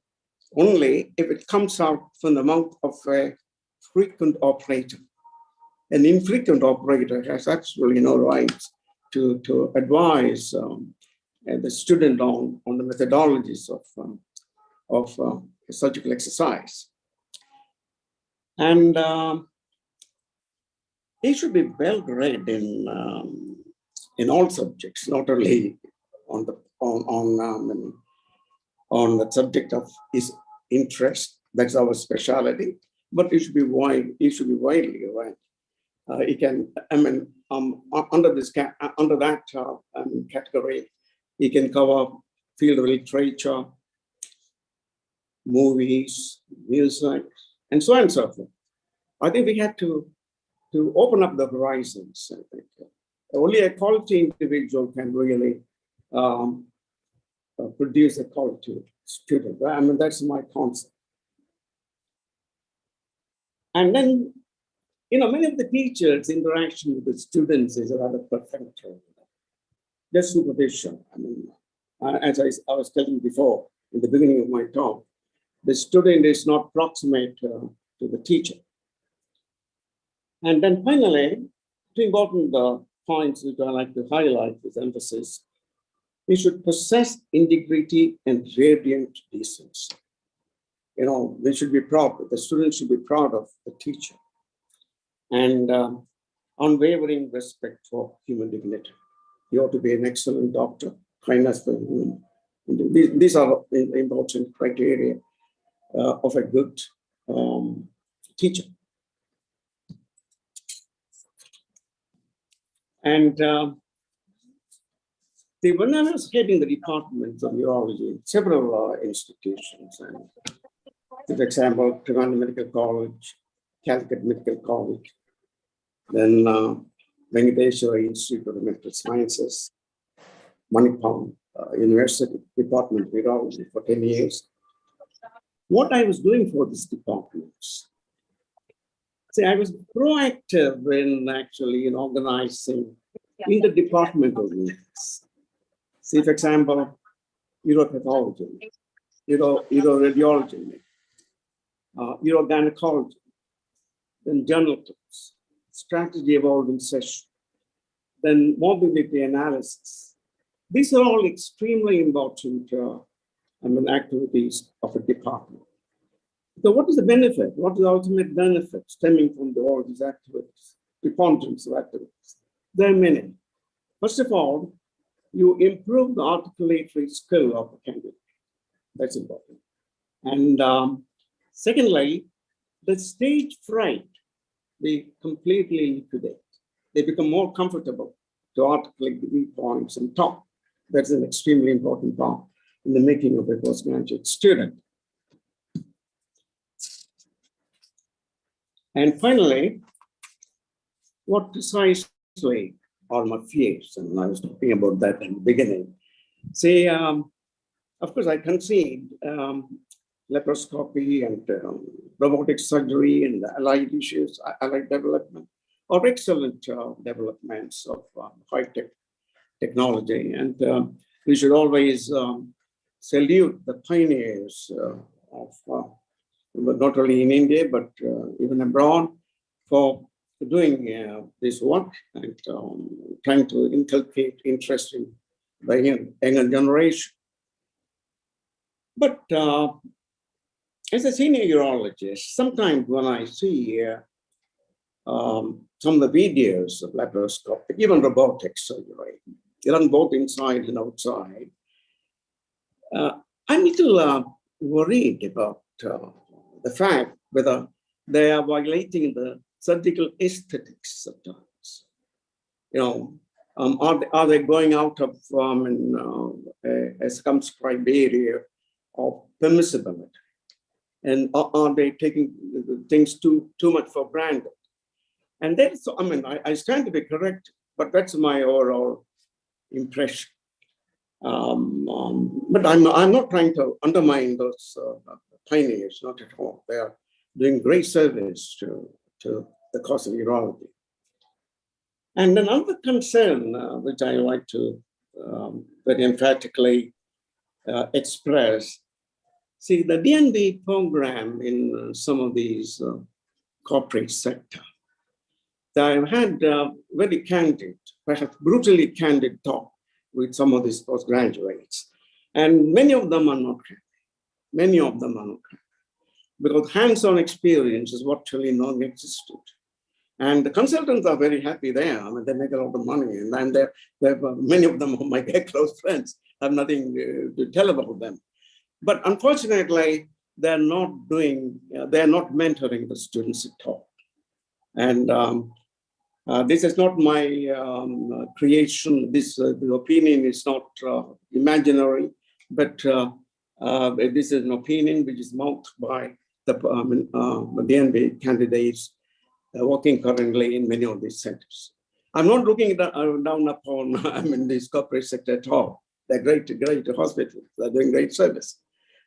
only if it comes out from the mouth of a frequent operator. An infrequent operator has absolutely no rights to advise the student on the methodologies of surgical exercise. And he should be well read in all subjects, not only on the subject of his interest. That's our specialty, but it should be wide. It should be widely read. He can, under that category, he can cover field of literature, movies, music, and so on and so forth. I think we had to open up the horizons. I think only a quality individual can really produce a quality student. I mean, that's my concept. And then, many of the teachers' interaction with the students is rather perfunctory. Just supervision. I mean, as I was telling before, in the beginning of my talk, the student is not proximate to the teacher. And then finally, two important points which I like to highlight with emphasis. We should possess integrity and radiant decency. We should be proud, the students should be proud of the teacher, and unwavering respect for human dignity. You ought to be an excellent doctor, kindness for human. These are important criteria of a good teacher. And when I was heading the departments of urology, several institutions, and for example, Trivandrum Medical College, Calicut Medical College, then Venkateshwara Institute of Medical Sciences, Manipal University, Department of Urology for 10 years. What I was doing for these departments, I was proactive in actually in organizing in the departmental meetings. See, for example, uropathology, uroradiology, urogynecology, then journal clips, strategy evolving session, then mobility analysis. These are all extremely important activities of a department. So what is the benefit? What is the ultimate benefit stemming from all these activities, preponderance of activities? There are many. First of all, you improve the articulatory skill of the candidate. That's important. And secondly, the stage fright, they completely liquidate. They become more comfortable to articulate the viewpoints and talk. That's an extremely important part in the making of a postgraduate student. And finally, what precisely are my fears? And I was talking about that in the beginning. See, of course, I concede laparoscopy and robotic surgery and allied issues, allied development, are excellent developments of high-tech technology. And we should always salute the pioneers of not only in India, but even abroad, for doing this work and trying to inculcate interest in the younger generation. But as a senior urologist, sometimes when I see some of the videos of laparoscopic, even robotic surgery, run both inside and outside, I'm a little worried about the fact whether they are violating the surgical aesthetics sometimes. Are they going out of a circumscribed area of permissibility? And are they taking things too much for granted? And that's, I stand to be correct, but that's my overall impression. But I'm not trying to undermine those pioneers, not at all. They are doing great service to the cause of urology. And another concern, which I like to very emphatically express, see, the DNB program in some of these corporate sector, I've had very candid, perhaps brutally candid talk with some of these postgraduates. And many of them are not happy. Many of them are not happy. Because hands-on experience is virtually non-existent. And the consultants are very happy there. They make a lot of money. And many of them are my very close friends. I have nothing to tell about them. But unfortunately, they're not mentoring the students at all. And this is not my creation. This the opinion is not imaginary, but this is an opinion which is mouthed by the DNB candidates working currently in many of these centers. I'm not looking down upon this corporate sector at all. They're great hospitals. They're doing great service.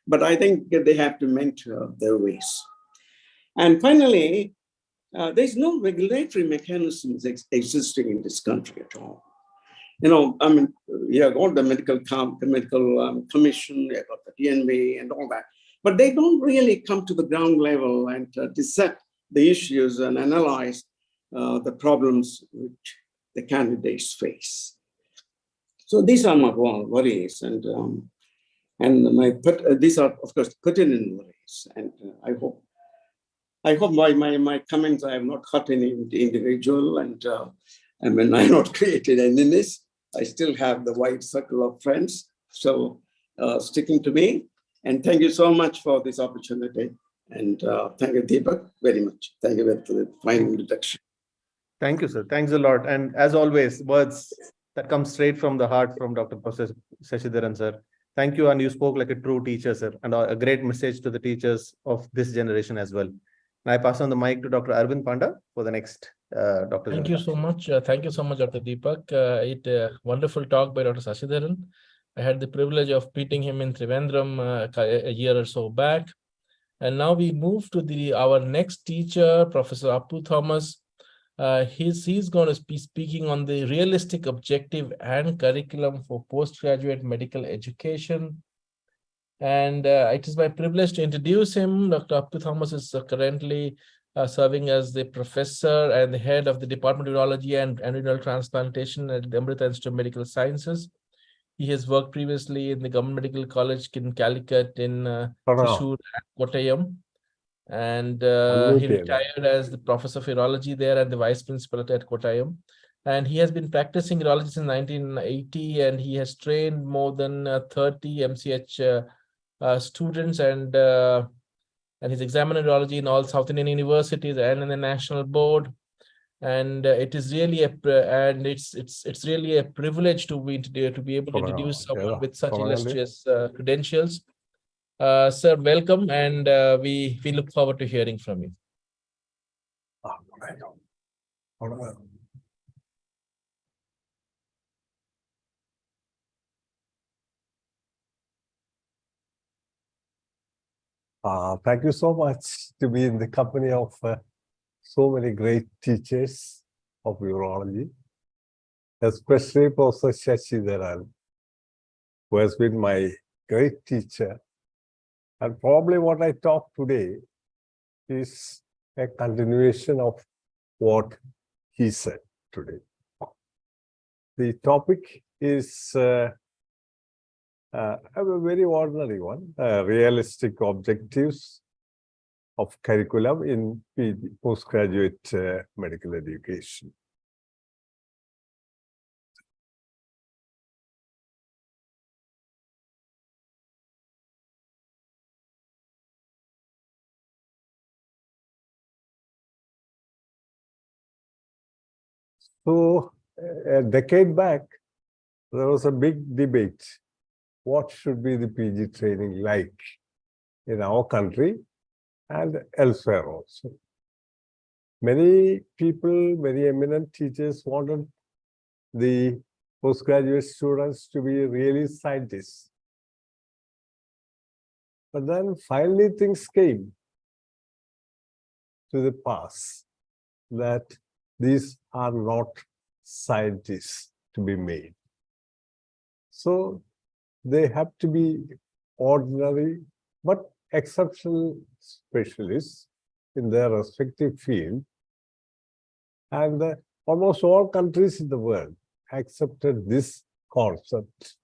But I think they have to mentor their ways. And finally, there's no regulatory mechanisms existing in this country at all. You have got the medical commission, you have got the DNB and all that, but they don't really come to the ground level and dissect the issues and analyze the problems which the candidates face. So these are my worries, and these are, of course, pertinent worries, and I hope by my comments I have not hurt any individual, and I have not created enemies. I still have the wide circle of friends, so sticking to me. And thank you so much for this opportunity. And thank you, Deepak, very much. Thank you for the fine introduction. Thank you, sir. Thanks a lot. And as always, words that come straight from the heart from Dr. Professor Sashidharan, sir. Thank you. And you spoke like a true teacher, sir, and a great message to the teachers of this generation as well. I pass on the mic to Dr. Arvind Panda for the next Dr. Thank you so much. Thank you so much, Dr. Deepak. Wonderful talk by Dr. Sashidharan. I had the privilege of meeting him in Trivandrum a year or so back. And now we move to our next teacher, Professor Appu Thomas, He's going to be speaking on the realistic objective and curriculum for postgraduate medical education. And it is my privilege to introduce him. Dr. Appu Thomas is currently serving as the professor and the head of the Department of Urology and Renal Transplantation at the Amrita Institute of Medical Sciences. He has worked previously in the Government Medical College in Calicut, in Thrissur and Kottayam. And he retired as the professor of urology there and the vice principal at Kottayam. And he has been practicing urology since 1980, and he has trained more than 30 MCH students, and he's examined urology in all South Indian universities and in the national board. And it is really it's really a privilege to be able to introduce someone with such illustrious credentials. Sir, welcome, and we look forward to hearing from you. Thank you so much to be in the company of so many great teachers of urology, especially Professor Shashidharan, who has been my great teacher. And probably what I talk today is a continuation of what he said today. The topic is a very ordinary one, realistic objectives of curriculum in postgraduate medical education. So a decade back, there was a big debate. What should be the PG training like in our country and elsewhere also? Many people, many eminent teachers wanted the postgraduate students to be really scientists. But then finally things came to the pass that these are not scientists to be made. So they have to be ordinary but exceptional specialists in their respective field. And almost all countries in the world accepted this concept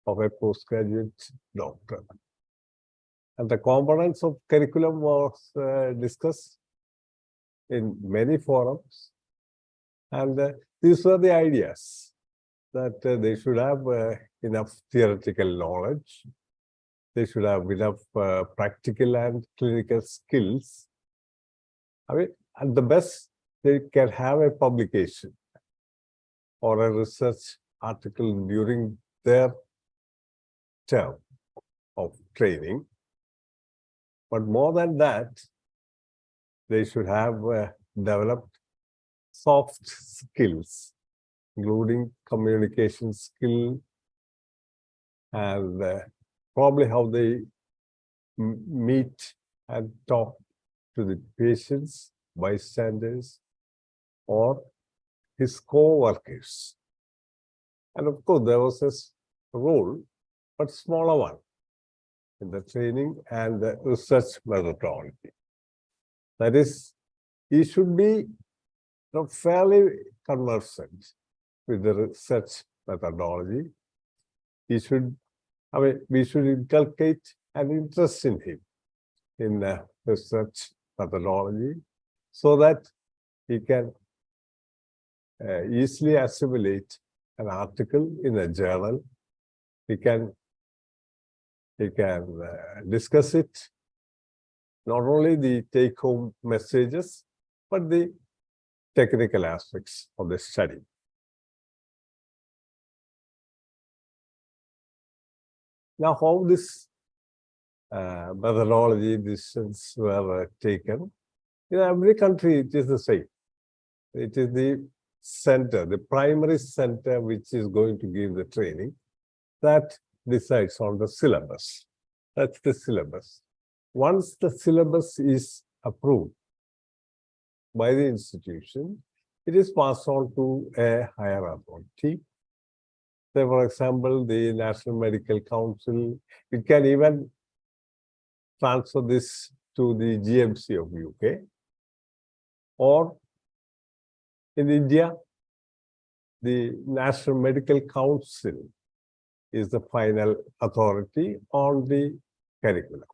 of a postgraduate doctor. And the components of curriculum was discussed in many forums. And these were the ideas that they should have enough theoretical knowledge. They should have enough practical and clinical skills. I mean, at the best, they can have a publication or a research article during their term of training. But more than that, they should have developed soft skills, including communication skill and probably how they meet and talk to the patients, bystanders, or his co-workers. And of course, there was a role, but smaller one, in the training and the research methodology. That is, he should be fairly conversant with the research methodology. He should, I mean, we should inculcate an interest in him in research methodology so that he can easily assimilate an article in a journal. He can discuss it, not only the take-home messages, but the technical aspects of the study. Now, how this methodology decisions were taken, in every country it is the same. It is the center, the primary center, which is going to give the training, that decides on the syllabus. That's the syllabus. Once the syllabus is approved by the institution, it is passed on to a higher authority. Say, for example, the National Medical Council, it can even transfer this to the GMC of UK. Or in India, the National Medical Council is the final authority on the curriculum.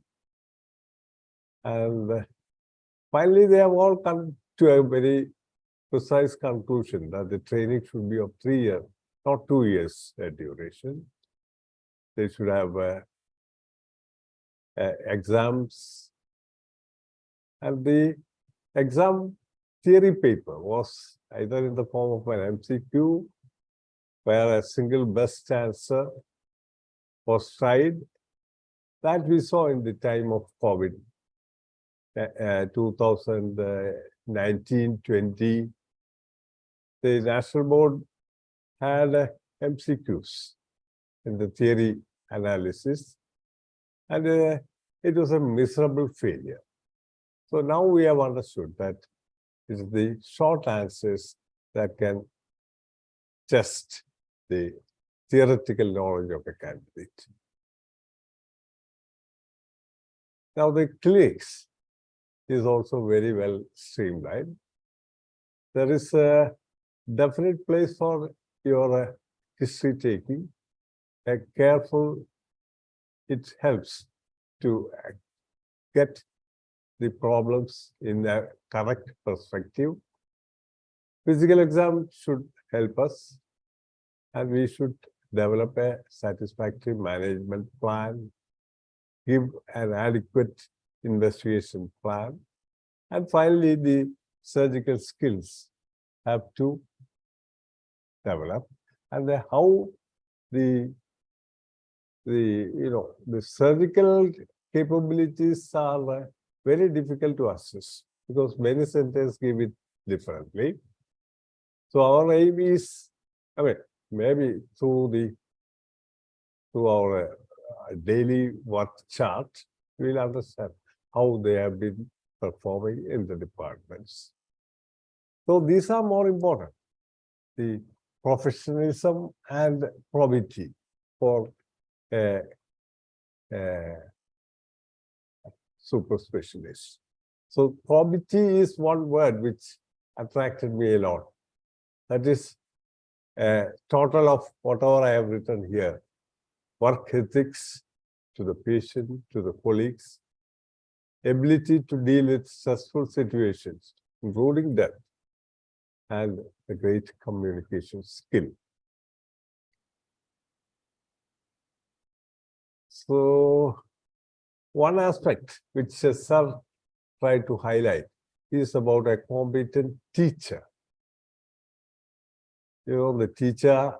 And finally, they have all come to a very precise conclusion that the training should be of 3 years, not 2 years duration. They should have exams. And the exam theory paper was either in the form of an MCQ, where a single best answer was tried. That we saw in the time of COVID, 2019-20. The National Board had MCQs in the theory analysis, and it was a miserable failure. So now we have understood that it is the short answers that can test the theoretical knowledge of a candidate. Now the clinics is also very well streamlined. There is a definite place for your history taking. A careful, it helps to get the problems in a correct perspective. Physical exam should help us, and we should develop a satisfactory management plan, give an adequate investigation plan, and finally the surgical skills have to develop, and how the surgical capabilities are very difficult to assess because many centers give it differently. So our aim is, maybe through our daily work chart, we'll understand how they have been performing in the departments. So these are more important, the professionalism and probity for super specialist. So probity is one word which attracted me a lot. That is a total of whatever I have written here. Work ethics to the patient, to the colleagues, ability to deal with stressful situations, including death, and a great communication skill. So one aspect which Sir tried to highlight is about a competent teacher. The teacher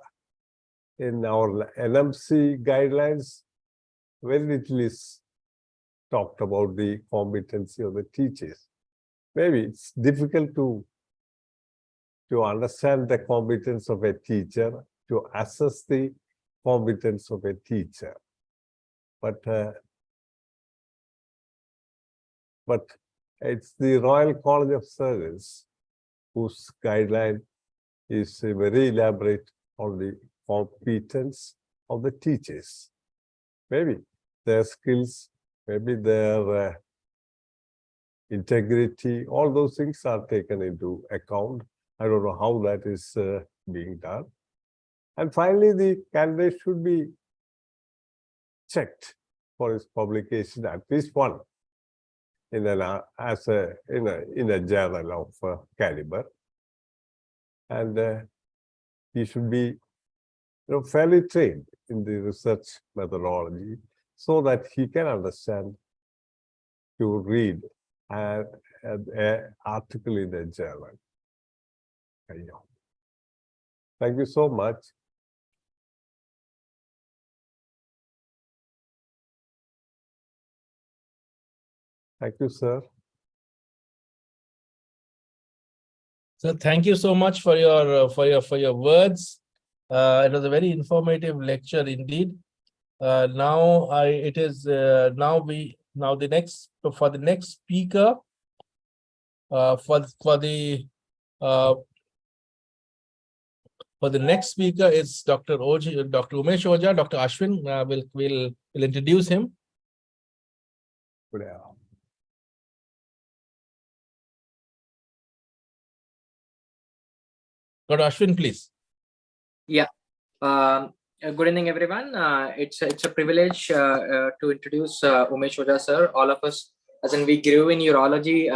in our NMC guidelines, very little is talked about the competency of the teachers. Maybe it's difficult to understand the competence of a teacher, to assess the competence of a teacher. But it's the Royal College of Surgeons whose guideline is very elaborate on the competence of the teachers. Maybe their skills, maybe their integrity, all those things are taken into account. I don't know how that is being done. And finally, the candidate should be checked for his publication, at least one, in a journal of caliber. And he should be fairly trained in the research methodology so that he can understand to read an article in a journal. Thank you so much. Thank you, sir. So thank you so much for your words. It was a very informative lecture indeed. Now the next speaker for the For the next speaker is Dr. Umesh Oja. Dr. Ashwin will introduce him. Dr. Ashwin, please. Yeah. Good evening, everyone. It's a privilege to introduce Umesh Oja, sir. All of us, as in we grew in urology,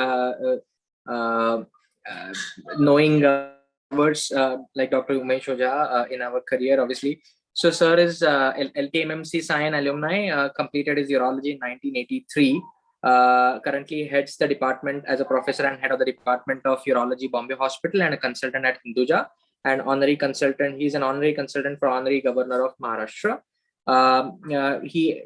knowing words like Dr. Umesh Oja in our career, obviously. So, sir is LTMMC Scion alumni, completed his urology in 1983. Currently heads the department as a professor and head of the Department of Urology, Bombay Hospital, and a consultant at Hinduja. And honorary consultant. He's an honorary consultant for Honorary Governor of Maharashtra. He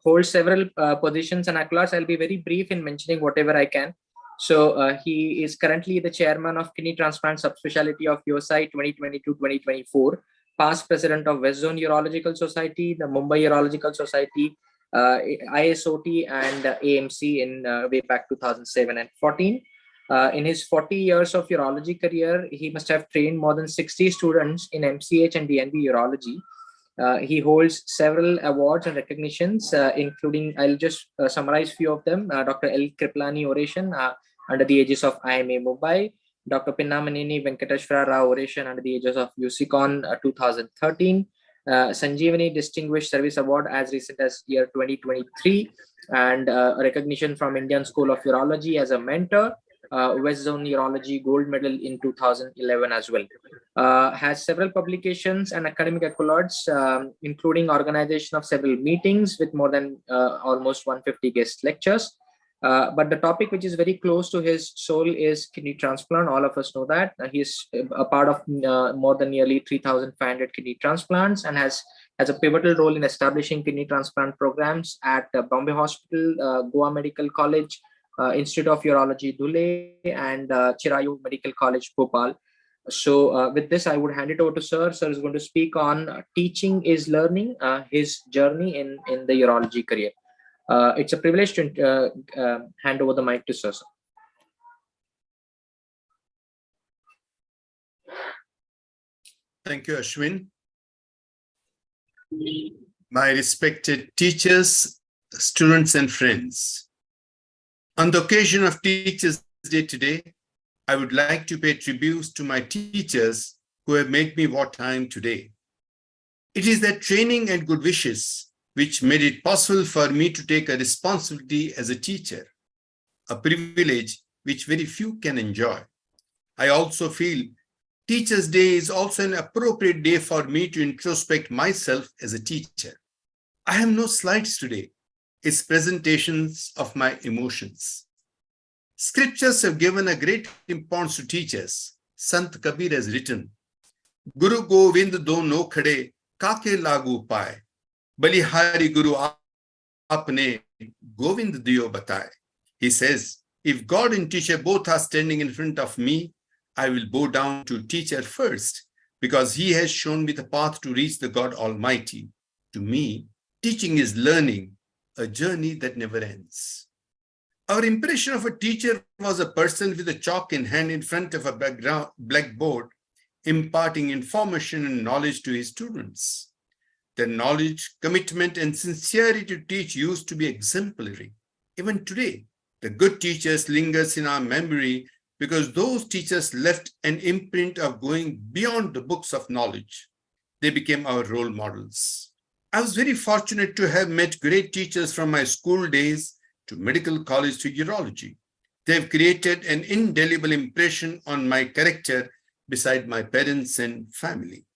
holds several positions and accolades. I'll be very brief in mentioning whatever I can. So he is currently the chairman of Kidney Transplant Subspecialty of USI 2022-2024, past president of West Zone Urological Society, the Mumbai Urological Society, ISOT, and AMC in way back 2007 and 14. In his 40 years of urology career, he must have trained more than 60 students in MCH and DNB urology. He holds several awards and recognitions, including, I'll just summarize few of them. Dr. L. Kriplani Oration under the aegis of IMA Mumbai, Dr. Pinnamaneni Venkateshwara Rao Oration under the aegis of UCCon 2013, Sanjeevani Distinguished Service Award as recent as year 2023, and recognition from Indian School of Urology as a mentor. West Zone Urology Gold Medal in 2011 as well. Has several publications and academic accolades, including organization of several meetings with more than almost 150 guest lectures. But the topic which is very close to his soul is kidney transplant. All of us know that. He is a part of more than nearly 3,500 kidney transplants and has a pivotal role in establishing kidney transplant programs at Bombay Hospital, Goa Medical College, Institute of Urology, Dhule, and Chirayu Medical College, Bhopal. So with this, I would hand it over to Sir. Sir is going to speak on teaching is learning, his journey in the urology career. It's a privilege to hand over the mic to Sir. Thank you, Ashwin. My respected teachers, students, and friends. On the occasion of Teachers' Day today, I would like to pay tribute to my teachers who have made me what I am today. It is their training and good wishes which made it possible for me to take a responsibility as a teacher, a privilege which very few can enjoy. I also feel Teachers' Day is also an appropriate day for me to introspect myself as a teacher. I have no slides today. It's presentations of my emotions. Scriptures have given a great importance to teachers. Sant Kabir has written, Guru Govind do no khade, kake lagu paye. Balihari Guru apne Govind diyo bataye. He says, if God and teacher both are standing in front of me, I will bow down to teacher first, because he has shown me the path to reach the God Almighty. To me, teaching is learning, a journey that never ends. Our impression of a teacher was a person with a chalk in hand in front of a blackboard, imparting information and knowledge to his students. Their knowledge, commitment, and sincerity to teach used to be exemplary. Even today, the good teachers lingers in our memory because those teachers left an imprint of going beyond the books of knowledge. They became our role models. I was very fortunate to have met great teachers from my school days to medical college to urology. They have created an indelible impression on my character beside my parents and family.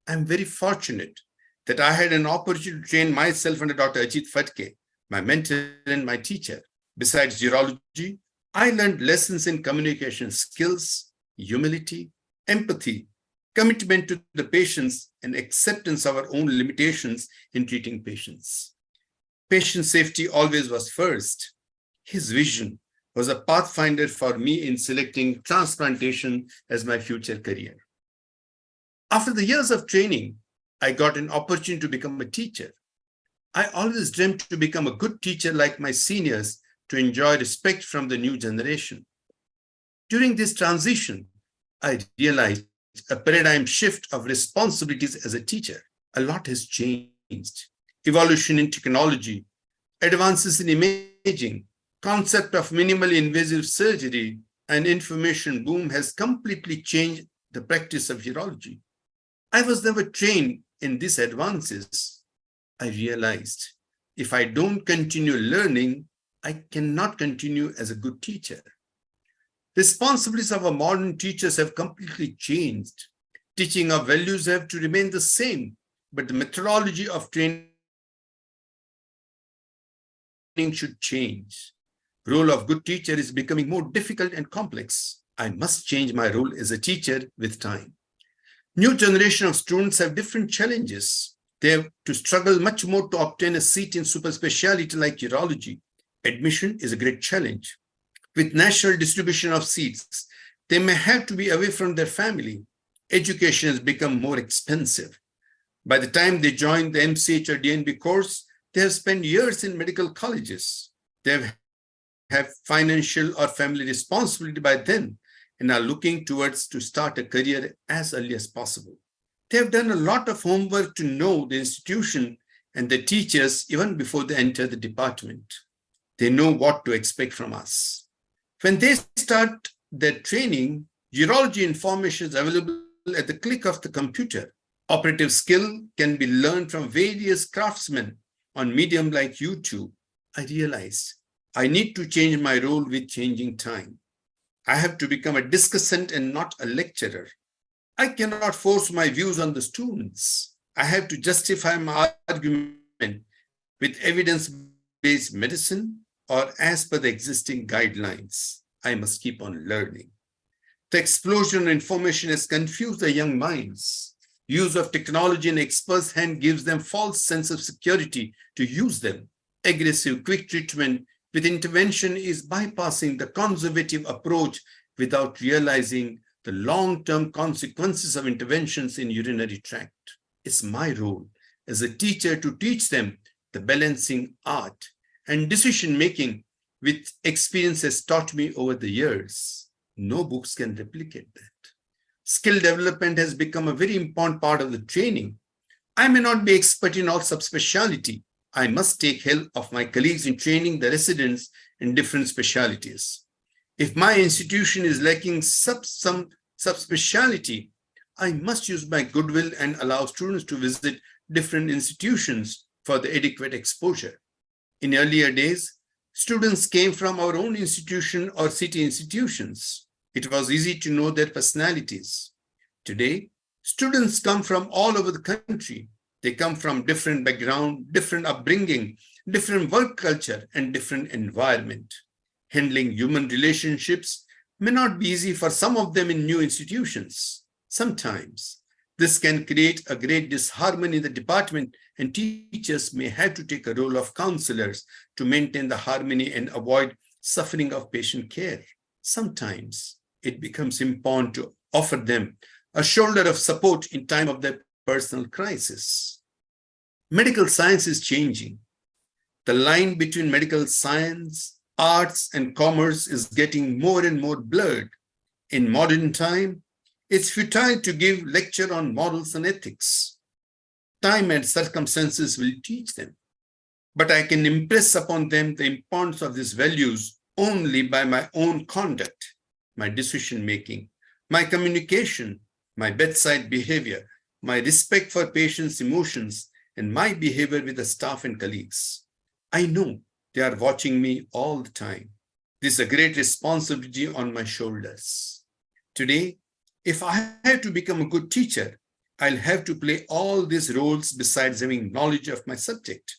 I'm very fortunate that I had an opportunity to train myself under Dr. Ajit Fatke, my mentor and my teacher. Besides urology, I learned lessons in communication skills, humility, empathy, commitment to the patients, and acceptance of our own limitations in treating patients. Patient safety always was first. His vision was a pathfinder for me in selecting transplantation as my future career. After the years of training, I got an opportunity to become a teacher. I always dreamt to become a good teacher like my seniors to enjoy respect from the new generation. During this transition, I realized a paradigm shift of responsibilities as a teacher. A lot has changed. Evolution in technology, advances in imaging, concept of minimally invasive surgery, and information boom has completely changed the practice of urology. I was never trained in these advances. I realized if I don't continue learning, I cannot continue as a good teacher. Responsibilities of our modern teachers have completely changed. Teaching of values have to remain the same, but the methodology of training should change. Role of good teacher is becoming more difficult and complex. I must change my role as a teacher with time. New generation of students have different challenges. They have to struggle much more to obtain a seat in super specialty like urology. Admission is a great challenge. With national distribution of seats, they may have to be away from their family. Education has become more expensive. By the time they join the MCH or DNB course, they have spent years in medical colleges. They have financial or family responsibility by then and are looking towards to start a career as early as possible. They have done a lot of homework to know the institution and the teachers even before they enter the department. They know what to expect from us. When they start their training, urology information is available at the click of the computer. Operative skill can be learned from various craftsmen on medium like YouTube. I realized I need to change my role with changing time. I have to become a discussant and not a lecturer. I cannot force my views on the students. I have to justify my argument with evidence-based medicine or as per the existing guidelines. I must keep on learning. The explosion of information has confused the young minds. Use of technology in experts' hand gives them false sense of security to use them. Aggressive, quick treatment with intervention is bypassing the conservative approach without realizing the long-term consequences of interventions in urinary tract. It's my role as a teacher to teach them the balancing art and decision-making with experience has taught me over the years. No books can replicate that. Skill development has become a very important part of the training. I may not be expert in all subspecialty. I must take help of my colleagues in training the residents in different specialties. If my institution is lacking some subspecialty, I must use my goodwill and allow students to visit different institutions for the adequate exposure. In earlier days, students came from our own institution or city institutions. It was easy to know their personalities. Today, students come from all over the country. They come from different background, different upbringing, different work culture, and different environment. Handling human relationships may not be easy for some of them in new institutions. Sometimes this can create a great disharmony in the department, and teachers may have to take a role of counselors to maintain the harmony and avoid suffering of patient care. Sometimes it becomes important to offer them a shoulder of support in time of their personal crisis. Medical science is changing. The line between medical science, arts, and commerce is getting more and more blurred. In modern time, it's futile to give lecture on morals and ethics. Time and circumstances will teach them. But I can impress upon them the importance of these values only by my own conduct, my decision-making, my communication, my bedside behavior, my respect for patients' emotions, and my behavior with the staff and colleagues. I know they are watching me all the time. This is a great responsibility on my shoulders. Today, if I have to become a good teacher, I'll have to play all these roles besides having knowledge of my subject.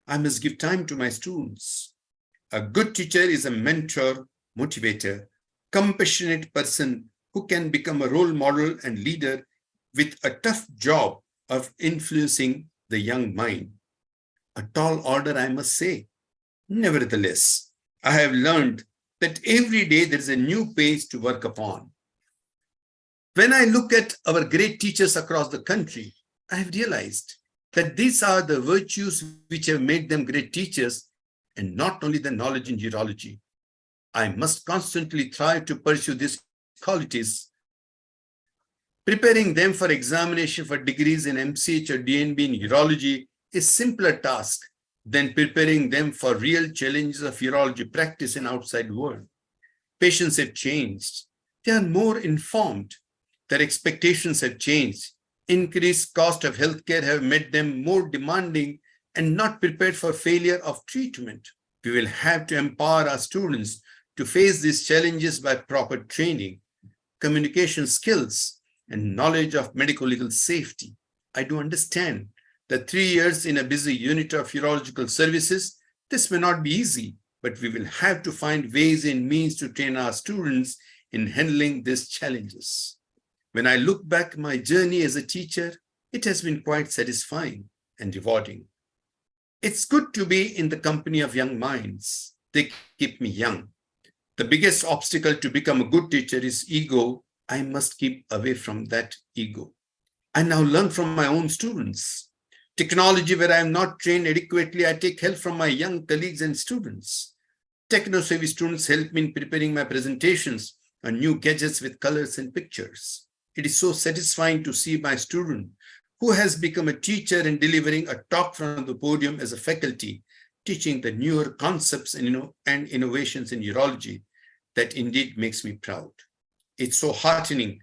I must give time to my students. A good teacher is a mentor, motivator, compassionate person who can become a role model and leader with a tough job of influencing the young mind. A tall order, I must say. Nevertheless, I have learned that every day there is a new page to work upon. When I look at our great teachers across the country, I have realized that these are the virtues which have made them great teachers, and not only the knowledge in urology. I must constantly try to pursue these qualities Preparing them for examination for degrees in MCH or DNB in urology is simpler task than preparing them for real challenges of urology practice in outside world. Patients have changed. They are more informed. Their expectations have changed. Increased cost of healthcare have made them more demanding and not prepared for failure of treatment. We will have to empower our students to face these challenges by proper training, communication skills, and knowledge of medical legal safety. I do understand that 3 years in a busy unit of urological services, this may not be easy, but we will have to find ways and means to train our students in handling these challenges. When I look back my journey as a teacher, it has been quite satisfying and rewarding. It's good to be in the company of young minds. They keep me young. The biggest obstacle to become a good teacher is ego. I must keep away from that ego. I now learn from my own students. Technology where I am not trained adequately, I take help from my young colleagues and students. Techno-savvy students help me in preparing my presentations on new gadgets with colors and pictures. It is so satisfying to see my student who has become a teacher and delivering a talk from the podium as a faculty, teaching the newer concepts and innovations in urology. That indeed makes me proud. It's so heartening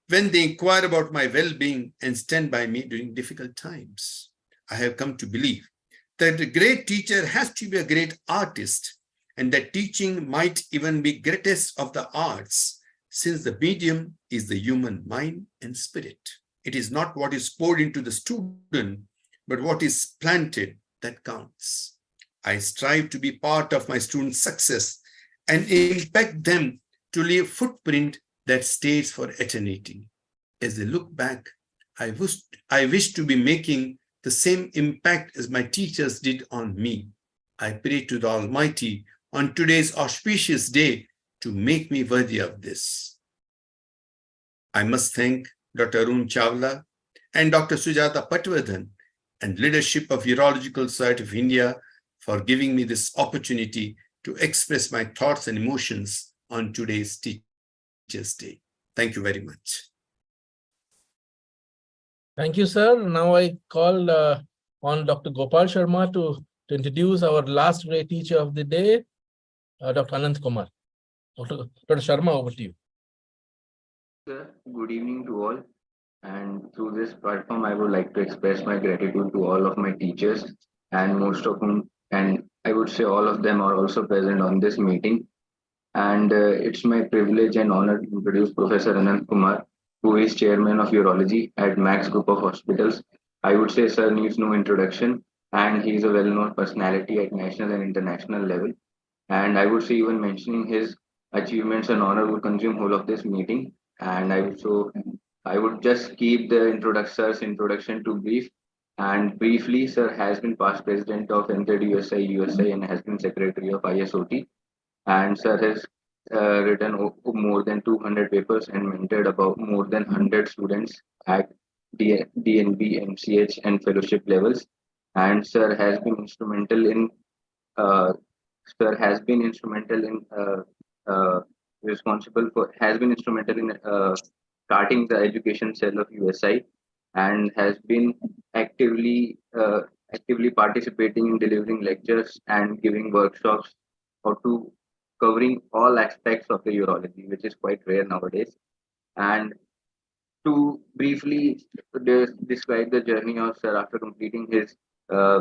when they inquire about my well-being and stand by me during difficult times. I have come to believe that a great teacher has to be a great artist, and that teaching might even be greatest of the arts, since the medium is the human mind and spirit. It is not what is poured into the student, but what is planted that counts. I strive to be part of my students' success and impact them to leave a footprint that stays for eternity. As they look back, I wish to be making the same impact as my teachers did on me. I pray to the Almighty on today's auspicious day to make me worthy of this. I must thank Dr. Arun Chawla and Dr. Sujata Patwardhan and leadership of Urological Society of India for giving me this opportunity to express my thoughts and emotions on today's Teachers' Day. Thank you very much. Thank you, sir. Now I call on Dr. Gopal Sharma to introduce our last great teacher of the day, Dr. Anant Kumar. Dr. Sharma, over to you. Sir, good evening to all. And through this platform, I would like to express my gratitude to all of my teachers, and most of whom, and I would say all of them are also present on this meeting. And it's my privilege and honor to introduce Professor Anant Kumar, who is Chairman of Urology at Max Group of Hospitals. I would say sir needs no introduction, and he is a well-known personality at national and international level. And I would say even mentioning his achievements and honor will consume whole of this meeting. And I would just keep the introduction to brief. And briefly, sir has been past president of NZUSI USA and has been secretary of ISOT. And sir has written more than 200 papers and mentored about more than 100 students at DNB, MCH, and fellowship levels. And sir has been instrumental in starting the education cell of USI, and has been actively participating in delivering lectures and giving workshops covering all aspects of the urology, which is quite rare nowadays. And to briefly describe the journey of sir after completing his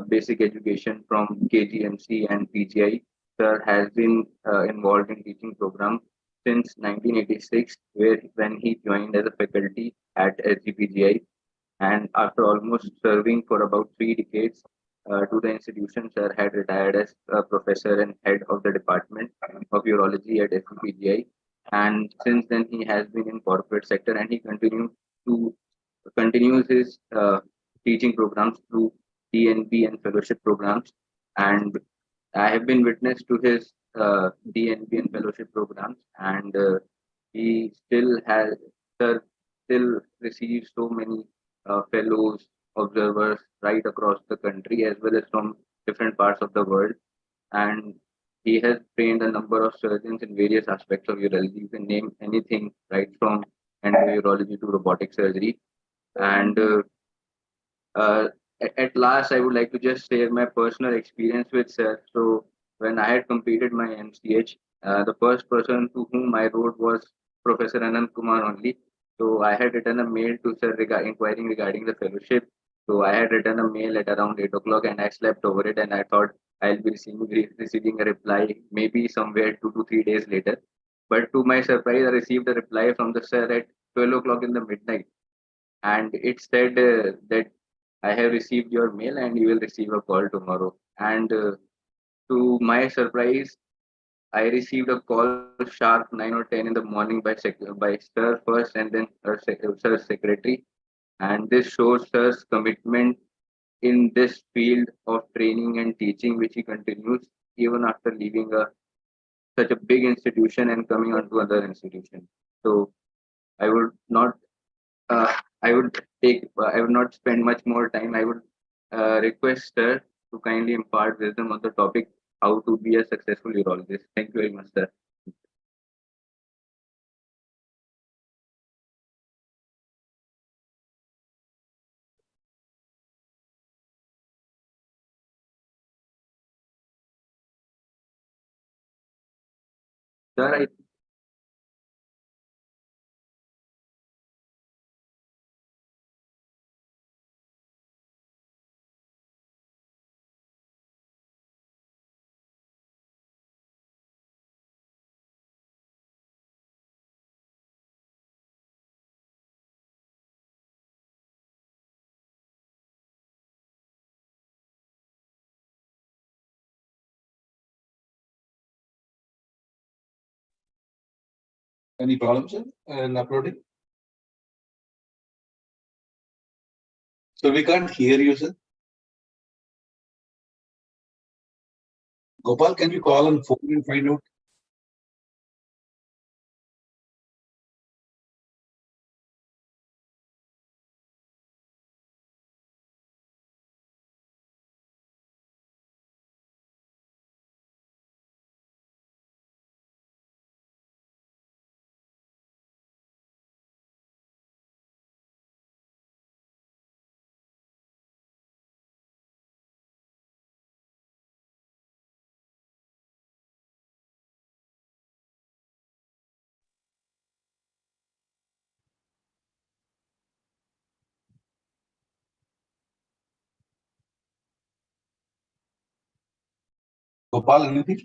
basic education from KGMC and PGI, sir has been involved in teaching program since 1986, when he joined as a faculty at SGPGI. And after almost serving for about 3 decades to the institution, sir had retired as a professor and head of the Department of Urology at SGPGI. And since then, he has been in corporate sector, and he continues his teaching programs through DNB and fellowship programs. And I have been witness to his DNB and fellowship programs, and he still receives so many fellows, observers right across the country as well as from different parts of the world. And he has trained a number of surgeons in various aspects of urology. You can name anything, right from and urology to robotic surgery. And at last, I would like to just share my personal experience with sir. So when I had completed my MCH, the first person to whom I wrote was Professor Anand Kumar only. So I had written a mail to sir inquiring regarding the fellowship. So I had written a mail at around 8 o'clock and I slept over it and I thought I'll be receiving a reply maybe somewhere 2 to 3 days later. But to my surprise, I received a reply from the sir at 12 o'clock in the midnight. And it said that I have received your mail and you will receive a call tomorrow. And to my surprise, I received a call sharp 9 or 10 in the morning by sir first and then sir's secretary. And this shows sir's commitment in this field of training and teaching, which he continues even after leaving such a big institution and coming on to other institution. So I would not uh, I would not spend much more time. I would request her to kindly impart wisdom on the topic how to be a successful urologist. Thank you very much, sir. Sir, I Any problems in uploading? So we can't hear you, sir. Gopal, can you call on phone and find out? Gopal, anything?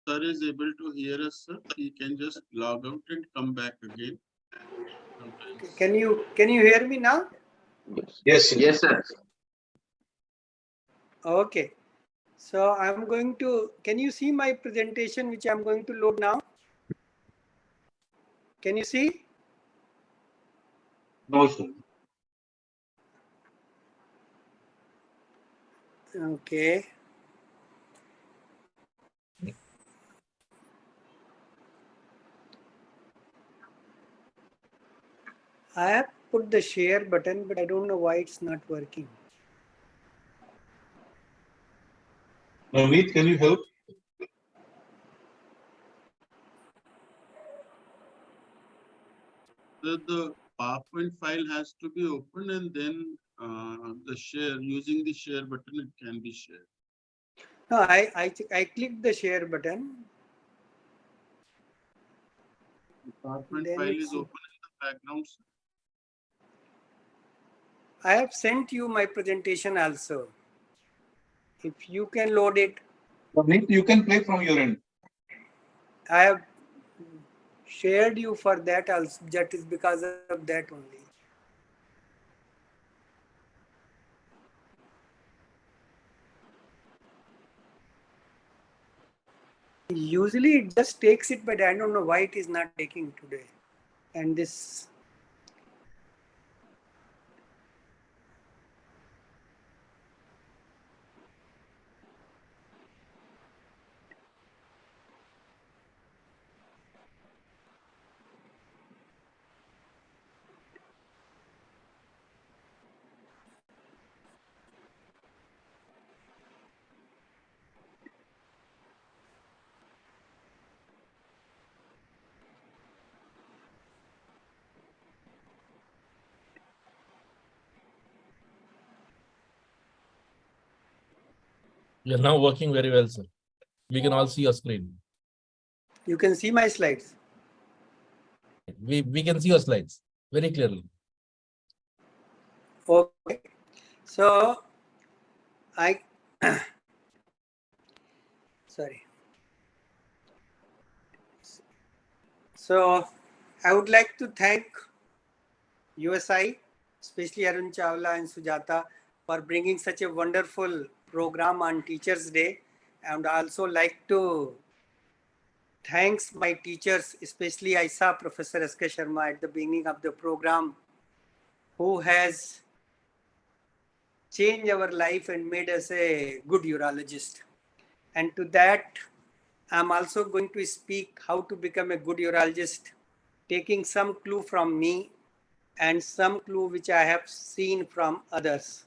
Sir is able to hear us, sir. He can just log out and come back again. Sometimes. Can you hear me now? Yes. Yes, sir. Okay. So I'm going to, can you see my presentation which I'm going to load now? Can you see? No, sir. Okay. I have put the share button, but I don't know why it's not working. Navneet, can you help? The PowerPoint file has to be open and then the share, using the share button, it can be shared. No, I clicked the share button. The PowerPoint Then file it's, is open in the background, sir. I have sent you my presentation also. If you can load it. Navneet, you can play from your end. I have shared you for that also. That is because of that only. Usually it just takes it, but I don't know why it is not taking today. And this. You're now working very well, sir. We can all see your screen. You can see my slides. We can see your slides very clearly. Okay. So I sorry. So I would like to thank USI, especially Arun Chawla and Sujata, for bringing such a wonderful program on Teachers' Day. And I also like to thanks my teachers, especially I saw Professor S.K. Sharma at the beginning of the program, who has changed our life and made us a good urologist. And to that, I'm also going to speak how to become a good urologist, taking some clue from me and some clue which I have seen from others.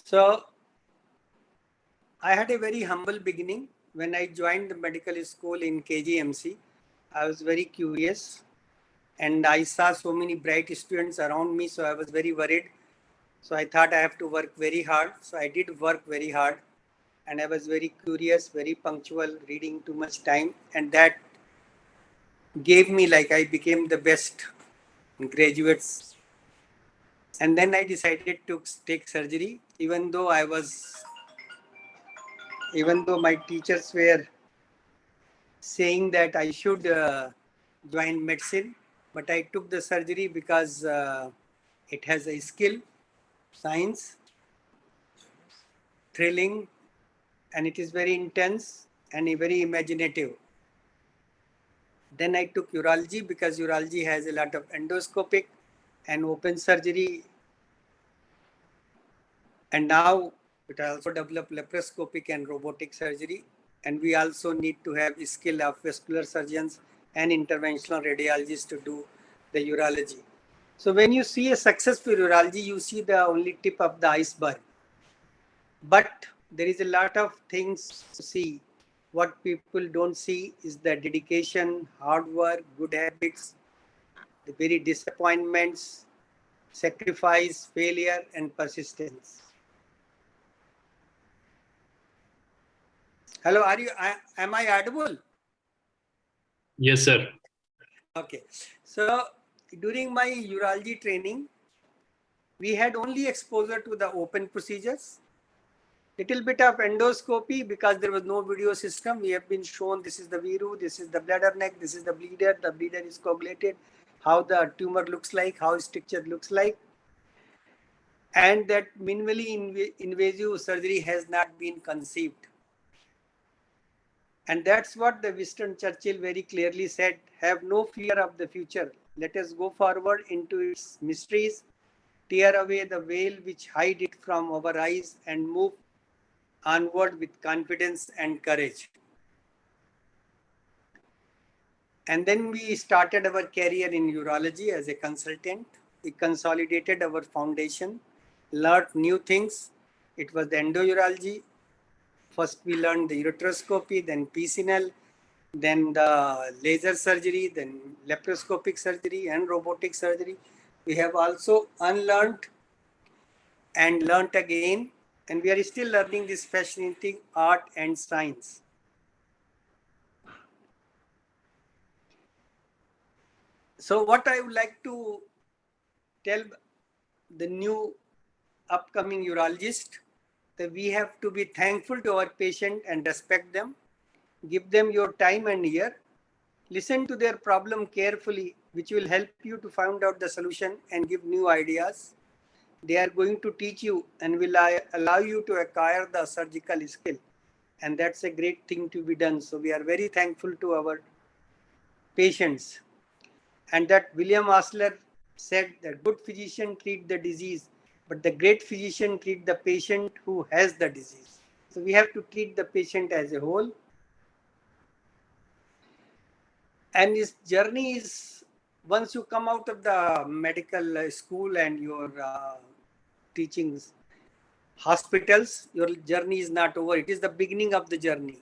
So I had a very humble beginning. When I joined the medical school in KGMC, I was very curious and I saw so many bright students around me. So I was very worried. So I thought I have to work very hard. So I did work very hard and I was very curious, very punctual, reading too much time. And that gave me like I became the best graduates. And then I decided to take surgery, even though my teachers were saying that I should join medicine, but I took the surgery because it has a skill, science, thrilling, and it is very intense and very imaginative. Then I took urology because urology has a lot of endoscopic and open surgery. And now it also developed laparoscopic and robotic surgery. And we also need to have the skill of vascular surgeons and interventional radiologists to do the urology. So when you see a successful urology, you see the only tip of the iceberg. But there is a lot of things to see. What people don't see is the dedication, hard work, good habits, the very disappointments, sacrifice, failure, and persistence. Hello, am I audible? Yes, sir. Okay. So during my urology training, we had only exposure to the open procedures, little bit of endoscopy because there was no video system. We have been shown this is the viru, this is the bladder neck, this is the bleeder is coagulated, how the tumor looks like, how structure looks like. And that minimally invasive surgery has not been conceived. And that's what the Winston Churchill very clearly said, have no fear of the future. Let us go forward into its mysteries, tear away the veil which hide it from our eyes and move onward with confidence and courage. And then we started our career in urology as a consultant. We consolidated our foundation, learned new things. It was the endourology. First we learned the ureteroscopy, then PCNL, then the laser surgery, then laparoscopic surgery and robotic surgery. We have also unlearned and learnt again, and we are still learning this fascinating art and science. So what I would like to tell the new upcoming urologist, that we have to be thankful to our patient and respect them. Give them your time and ear. Listen to their problem carefully, which will help you to find out the solution and give new ideas. They are going to teach you and will allow you to acquire the surgical skill. And that's a great thing to be done. So we are very thankful to our patients. And that William Osler said that good physician treat the disease, but the great physician treat the patient who has the disease. So we have to treat the patient as a whole. And this journey is, once you come out of the medical school and your teachings, hospitals, your journey is not over. It is the beginning of the journey.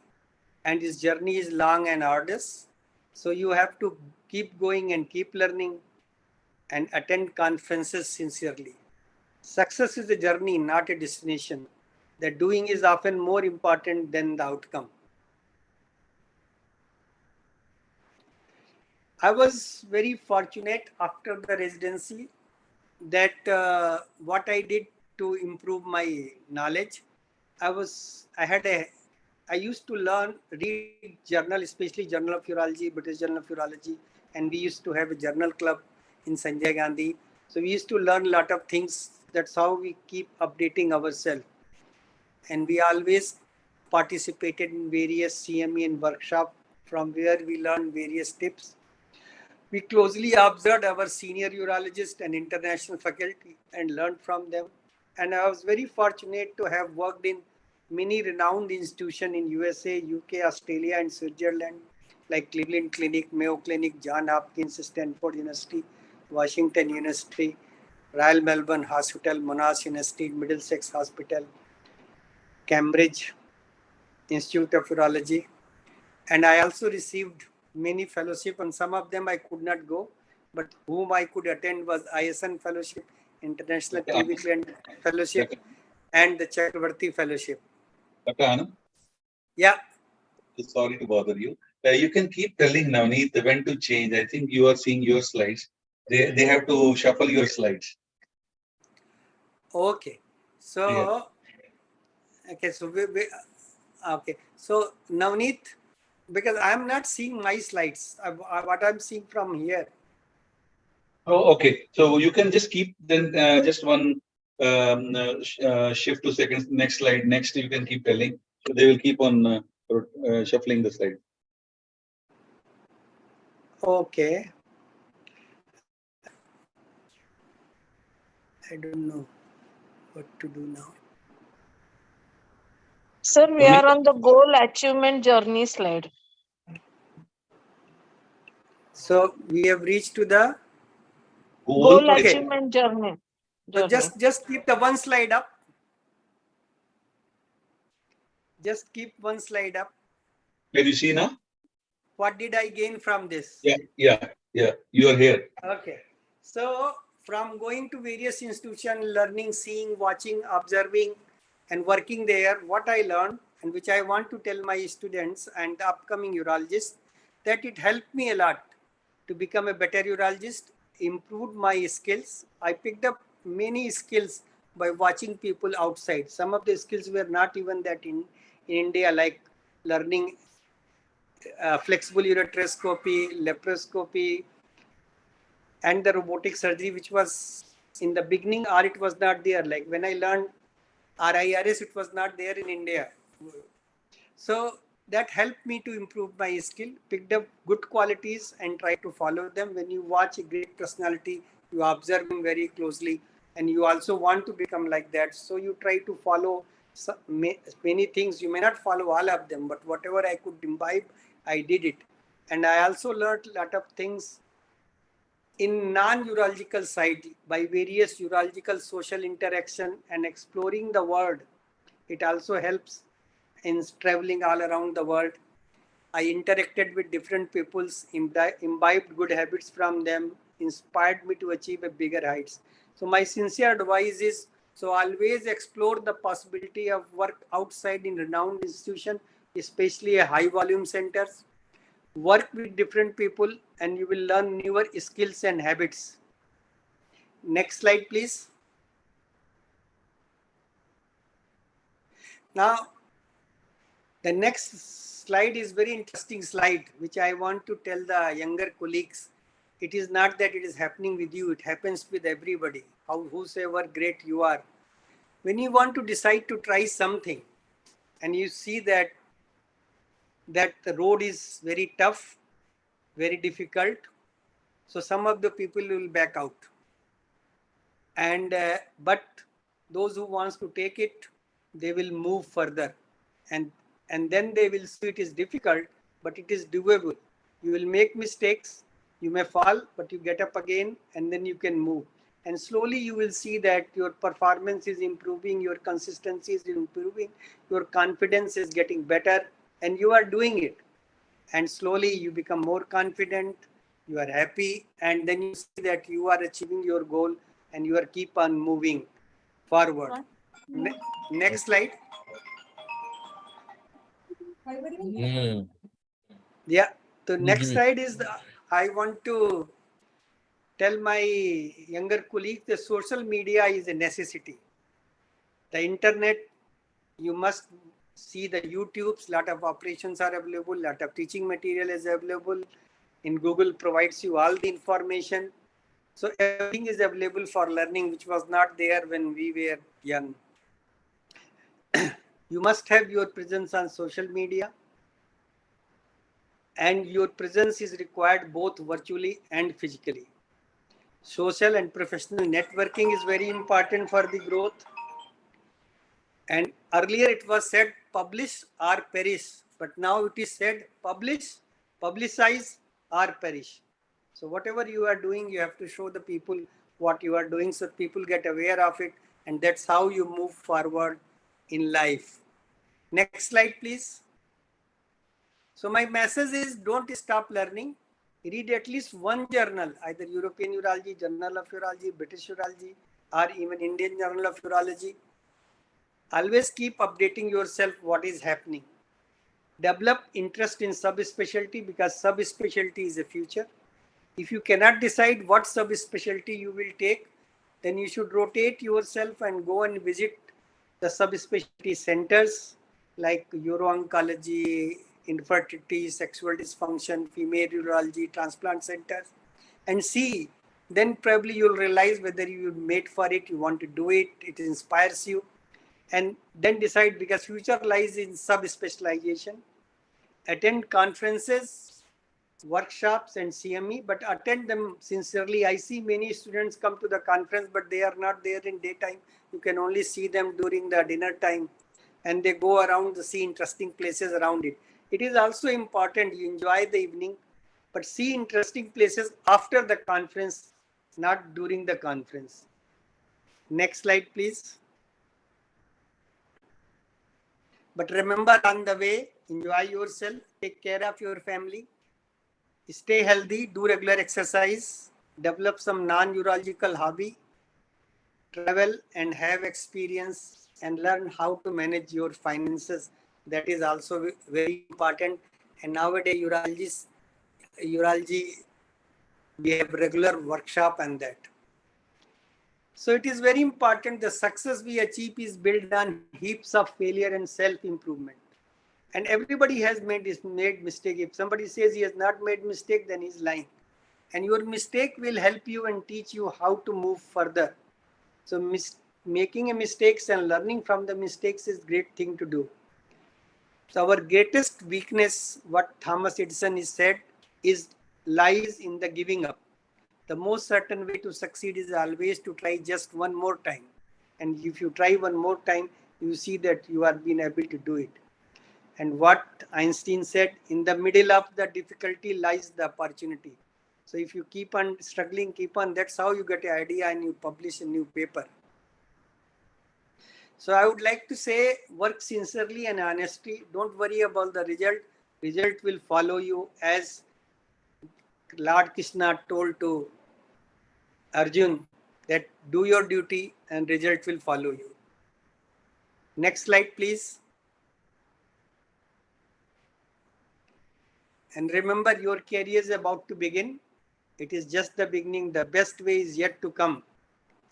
And this journey is long and arduous. So you have to keep going and keep learning, and attend conferences sincerely. Success is a journey, not a destination. The doing is often more important than the outcome. I was very fortunate after the residency that what I did to improve my knowledge, I used to read journal, especially Journal of Urology, British Journal of Urology, and we used to have a journal club in Sanjay Gandhi. So we used to learn a lot of things. That's how we keep updating ourselves. And we always participated in various CME and workshops from where we learned various tips. We closely observed our senior urologists and international faculty and learned from them. And I was very fortunate to have worked in many renowned institutions in USA, UK, Australia, and Switzerland, like Cleveland Clinic, Mayo Clinic, Johns Hopkins, Stanford University, Washington University, Royal Melbourne Hospital, Monash University, Middlesex Hospital, Cambridge Institute of Urology. And I also received many fellowship, and some of them I could not go, but whom I could attend was ISN Fellowship, International Cleveland Fellowship, and the Chakravarti Fellowship. Dr. Anand? Yeah. Sorry to bother you. You can keep telling Navneet when to change. I think you are seeing your slides. They have to shuffle your slides. Okay. So, yeah. Okay. So, okay. So, Navneet, because I'm not seeing my slides, what I'm seeing from here. Oh, okay. So you can just keep then just one shift 2 seconds. Next slide. Next, you can keep telling. So they will keep on shuffling the slide. Okay. I don't know what to do now. Sir, we are on the goal achievement journey slide. So we have reached to the goal achievement journey. So just keep the one slide up. Just keep one slide up. Can you see now? What did I gain from this? Yeah. You are here. Okay. So from going to various institutions, learning, seeing, watching, observing, and working there, what I learned and which I want to tell my students and the upcoming urologists, that it helped me a lot to become a better urologist, improved my skills. I picked up many skills by watching people outside. Some of the skills were not even that in India, like learning flexible ureteroscopy, laparoscopy, and the robotic surgery, which was in the beginning, or it was not there. Like when I learned RIRS, it was not there in India. So that helped me to improve my skill, picked up good qualities and try to follow them. When you watch a great personality, you observe him very closely and you also want to become like that. So you try to follow many things. You may not follow all of them, but whatever I could imbibe, I did it. And I also learned a lot of things in non-urological side by various urological social interaction and exploring the world. It also helps in traveling all around the world. I interacted with different peoples, imbibed good habits from them, inspired me to achieve a bigger heights. So my sincere advice is, so always explore the possibility of work outside in renowned institutions, especially a high volume centers. Work with different people and you will learn newer skills and habits. Next slide, please. Now, the next slide is very interesting slide, which I want to tell the younger colleagues. It is not that it is happening with you, it happens with everybody, whosoever great you are. When you want to decide to try something and you see that the road is very tough, very difficult, so some of the people will back out. And but those who wants to take it, they will move further. And then they will see it is difficult, but it is doable. You will make mistakes, you may fall, but you get up again and then you can move. And slowly you will see that your performance is improving, your consistency is improving, your confidence is getting better, and you are doing it. And slowly you become more confident, you are happy, and then you see that you are achieving your goal and you are keep on moving forward. Next slide. Yeah, the next slide is I want to tell my younger colleagues the social media is a necessity. The internet, you must see the YouTubes, lot of operations are available, lot of teaching material is available. In Google provides you all the information. So everything is available for learning, which was not there when we were young. You must have your presence on social media, and your presence is required both virtually and physically. Social and professional networking is very important for the growth. And earlier it was said publish or perish, but now it is said publish, publicize or perish. So whatever you are doing, you have to show the people what you are doing so people get aware of it, and that's how you move forward in life. Next slide, please. So my message is don't stop learning. Read at least one journal, either European Urology, Journal of Urology, British Urology, or even Indian Journal of Urology. Always keep updating yourself what is happening. Develop interest in subspecialty because subspecialty is the future. If you cannot decide what subspecialty you will take, then you should rotate yourself and go and visit the subspecialty centers like uro-oncology, infertility, sexual dysfunction, female urology, transplant centers, and see. Then probably you'll realize whether you made for it, you want to do it, it inspires you, and then decide, because future lies in subspecialization. Attend conferences, workshops and CME, but attend them sincerely. I see many students come to the conference, but they are not there in daytime. You can only see them during the dinner time, and they go around to see interesting places around it. It is also important you enjoy the evening, but see interesting places after the conference, not during the conference. Next slide, please. But remember, on the way, enjoy yourself, take care of your family, stay healthy, do regular exercise, develop some non-urological hobby, travel and have experience, and learn how to manage your finances. That is also very important. And nowadays, urology, we have regular workshop and that. So it is very important. The success we achieve is built on heaps of failure and self-improvement. And everybody has made mistake. If somebody says he has not made mistake, then he's lying. And your mistake will help you and teach you how to move further. So making mistakes and learning from the mistakes is a great thing to do. So our greatest weakness, what Thomas Edison has said, lies in the giving up. The most certain way to succeed is always to try just one more time. And if you try one more time, you see that you are being able to do it. And what Einstein said, in the middle of the difficulty lies the opportunity. So if you keep on struggling, that's how you get an idea and you publish a new paper. So I would like to say, work sincerely and honestly. Don't worry about the result. Result will follow you, as Lord Krishna told to Arjun, that do your duty and result will follow you. Next slide, please. And remember, your career is about to begin. It is just the beginning. The best way is yet to come.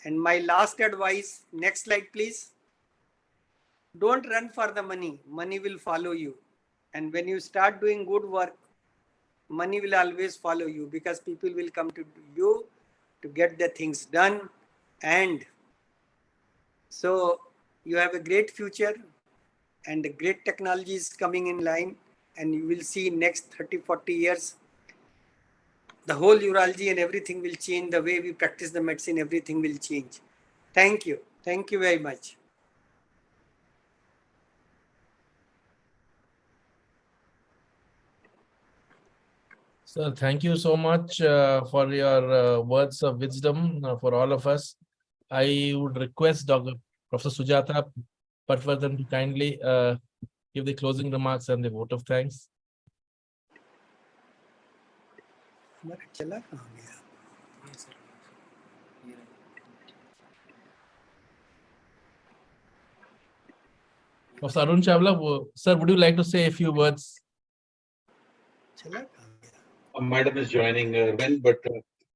And my last advice, next slide, please. Don't run for the money. Money will follow you. And when you start doing good work, money will always follow you, because people will come to you to get the things done. And so you have a great future, and the great technology is coming in line, and you will see next 30-40 years, the whole urology and everything will change. The way we practice the medicine, everything will change. Thank you. Thank you very much. Sir, thank you so much for your words of wisdom for all of us. I would request Dr. Professor Sujata Patwardhan to kindly give the closing remarks and the vote of thanks. चला कहाँ गया? Professor Arun Chawla, sir, would you like to say a few words? Madam is joining when, but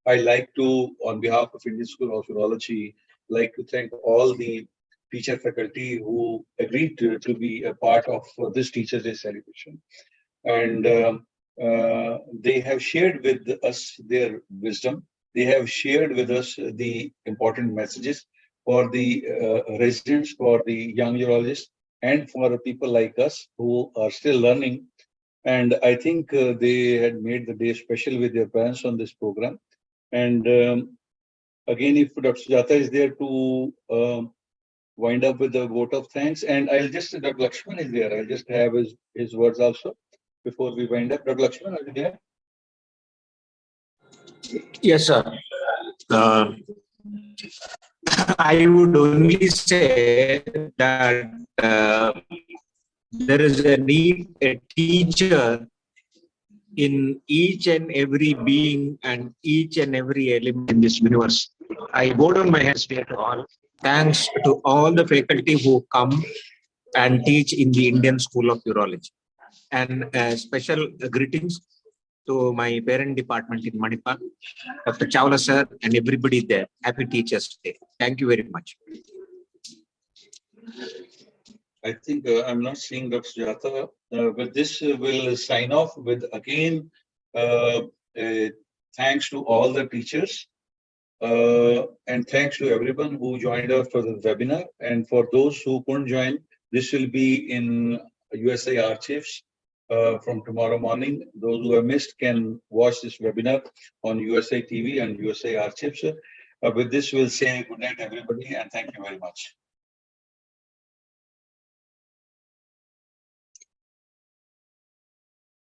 I like to, on behalf of Indian School of Urology, like to thank all the teacher faculty who agreed to be a part of this Teachers' Day celebration. And they have shared with us their wisdom. They have shared with us the important messages for the residents, for the young urologists, and for people like us who are still learning. And I think they had made the day special with their parents on this program. And again, if Dr. Sujata is there to wind up with a vote of thanks, and I'll just, Dr. Lakshman is there. I'll just have his words also before we wind up. Dr. Lakshman, are you there? Yes, sir. I would only say that there is a need a teacher in each and every being and each and every element in this universe. I bow down my heads here to all. Thanks to all the faculty who come and teach in the Indian School of Urology. And special greetings to my parent department in Manipal, Dr. Chawla sir, and everybody there. Happy Teachers' Day. Thank you very much. I think I'm not seeing Dr. Sujata. With this, we'll sign off with again, thanks to all the teachers and thanks to everyone who joined us for the webinar. And for those who couldn't join, this will be in USA Archives from tomorrow morning. Those who have missed can watch this webinar on USA TV and USA Archives. With this, we'll say good night, everybody, and thank you very much.